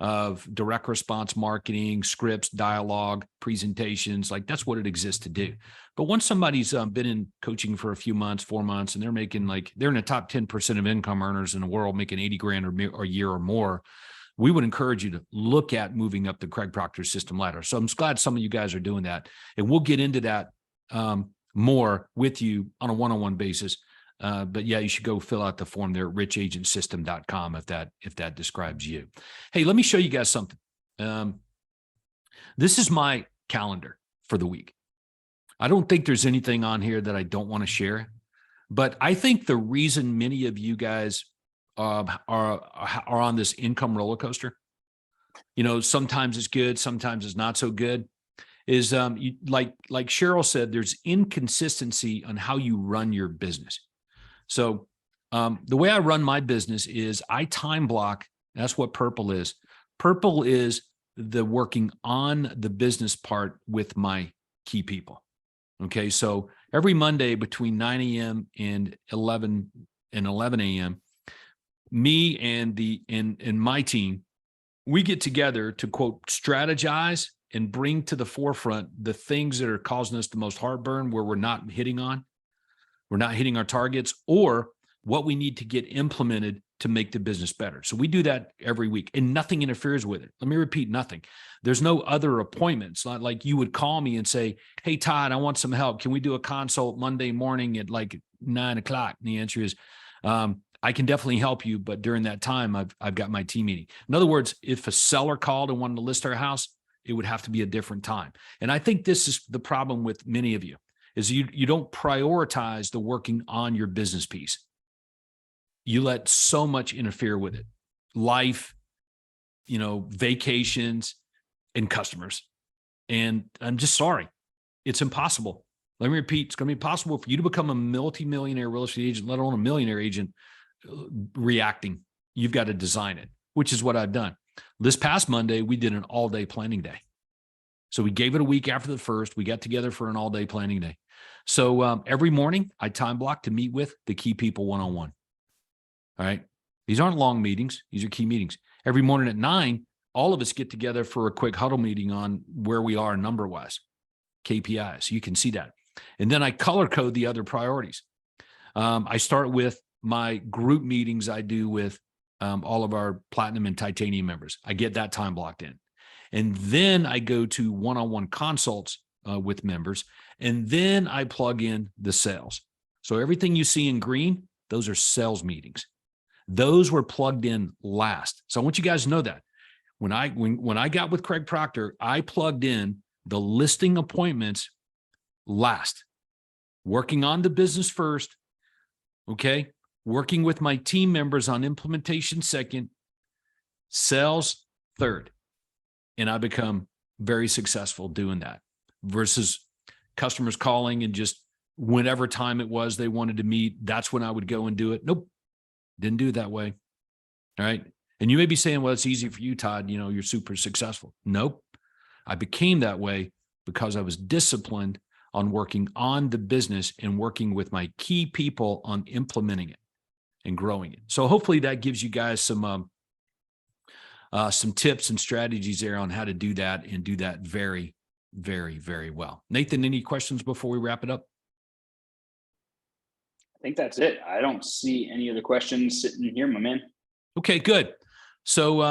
of direct response marketing, scripts, dialogue, presentations. Like that's what it exists to do. But once somebody's been in coaching for a few months, 4 months, and they're making they're in the top 10% of income earners in the world, making 80 grand or a year or more, we would encourage you to look at moving up the Craig Proctor system ladder. So I'm glad some of you guys are doing that. And we'll get into that more with you on a one-on-one basis. But yeah, you should go fill out the form there at richagentsystem.com if that describes you. Hey, let me show you guys something. This is my calendar for the week. I don't think there's anything on here that I don't want to share, but I think the reason many of you guys are on this income roller coaster, sometimes it's good, sometimes it's not so good, is like Cheryl said, there's inconsistency on how you run your business. So the way I run my business is I time block. That's what purple is. Purple is the working on the business part with my key people. Okay. So every Monday between 9 a.m. and 11 a.m., me and my team, we get together to quote, strategize and bring to the forefront the things that are causing us the most heartburn, where we're not hitting our targets, or what we need to get implemented to make the business better. So we do that every week, and nothing interferes with it. Let me repeat, nothing. There's no other appointments. Not like you would call me and say, hey, Todd, I want some help. Can we do a consult Monday morning at 9 o'clock? And the answer is, I can definitely help you, but during that time, I've got my team meeting. In other words, if a seller called and wanted to list our house, it would have to be a different time. And I think this is the problem with many of you, is you don't prioritize the working on your business piece. You let so much interfere with it. Life, vacations, and customers. And I'm just sorry. It's impossible. Let me repeat, it's going to be impossible for you to become a multi-millionaire real estate agent, let alone a millionaire agent, reacting. You've got to design it, which is what I've done. This past Monday, we did an all-day planning day. So we gave it a week after the first. We got together for an all-day planning day. So every morning, I time block to meet with the key people one-on-one. All right. These aren't long meetings. These are key meetings. Every morning at 9, all of us get together for a quick huddle meeting on where we are number-wise, KPIs. So you can see that. And then I color code the other priorities. I start with my group meetings I do with all of our platinum and titanium members. I get that time blocked in. And then I go to one-on-one consults with members. And then I plug in the sales. So everything you see in green, those are sales meetings. Those were plugged in last. So I want you guys to know that. When I got with Craig Proctor, I plugged in the listing appointments last. Working on the business first, okay? Working with my team members on implementation second, sales third. And I become very successful doing that versus customers calling and just whenever time it was they wanted to meet, that's when I would go and do it. Nope, didn't do it that way. All right. And you may be saying, well, it's easy for you, Todd. You're super successful. Nope. I became that way because I was disciplined on working on the business and working with my key people on implementing it and growing it. So hopefully that gives you guys some tips and strategies there on how to do that and do that very, very, very well. Nathan, any questions before we wrap it up? I think that's it. I don't see any other questions sitting here, my man. Okay, good. So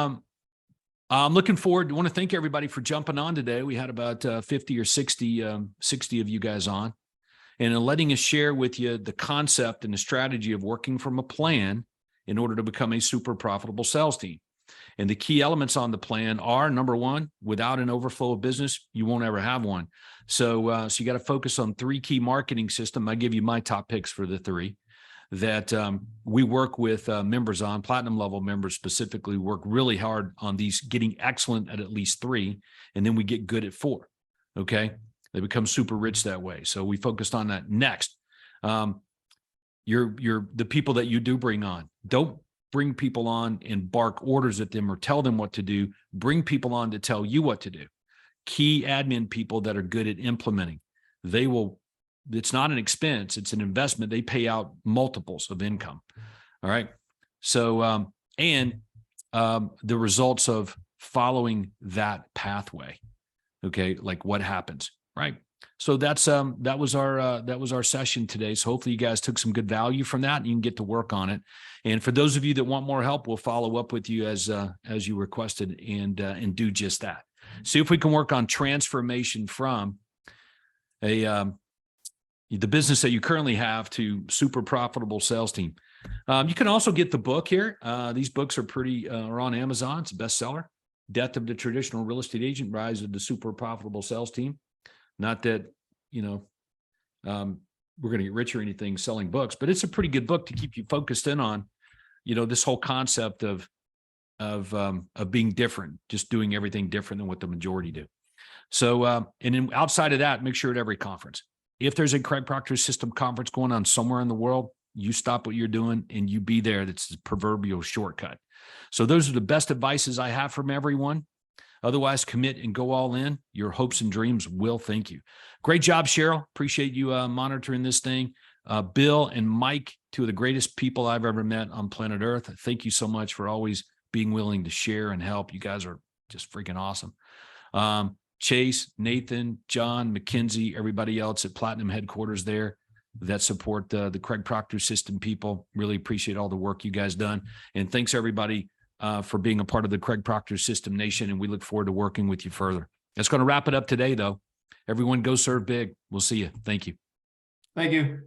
I'm looking forward. I want to thank everybody for jumping on today. We had about 50 or 60 of you guys on, and letting us share with you the concept and the strategy of working from a plan in order to become a super profitable sales team. And the key elements on the plan are, number one, without an overflow of business, you won't ever have one. So you got to focus on 3 key marketing systems. I give you my top picks for the 3 that we work with members on, platinum level members specifically, work really hard on these, getting excellent at least 3, and then we get good at 4. Okay. They become super rich that way. So we focused on that. Next, you're the people that you do bring on. Don't bring people on and bark orders at them or tell them what to do. Bring people on to tell you what to do. Key admin people that are good at implementing. They will, it's not an expense, it's an investment. They pay out multiples of income. All right. So, the results of following that pathway. Okay. Like what happens, right? So that was our session today. So hopefully you guys took some good value from that and you can get to work on it. And for those of you that want more help, we'll follow up with you as you requested and do just that. See if we can work on transformation from the business that you currently have to super profitable sales team. You can also get the book here. These books are on Amazon. It's a bestseller. Death of the Traditional Real Estate Agent, Rise of the Super Profitable Sales Team. Not that, we're going to get rich or anything selling books, but it's a pretty good book to keep you focused in on, this whole concept of being different, just doing everything different than what the majority do. So, and then outside of that, make sure at every conference, if there's a Craig Proctor System conference going on somewhere in the world, you stop what you're doing and you be there. That's the proverbial shortcut. So those are the best advices I have from everyone. Otherwise, commit and go all in. Your hopes and dreams will thank you. Great job, Cheryl. Appreciate you monitoring this thing. Bill and Mike, two of the greatest people I've ever met on planet Earth. Thank you so much for always being willing to share and help. You guys are just freaking awesome. Chase, Nathan, John, McKenzie, everybody else at Platinum headquarters there that support the Craig Proctor System people. Really appreciate all the work you guys done. And thanks everybody for being a part of the Craig Proctor System Nation. And we look forward to working with you further. That's going to wrap it up today though. Everyone go serve big. We'll see you. Thank you. Thank you.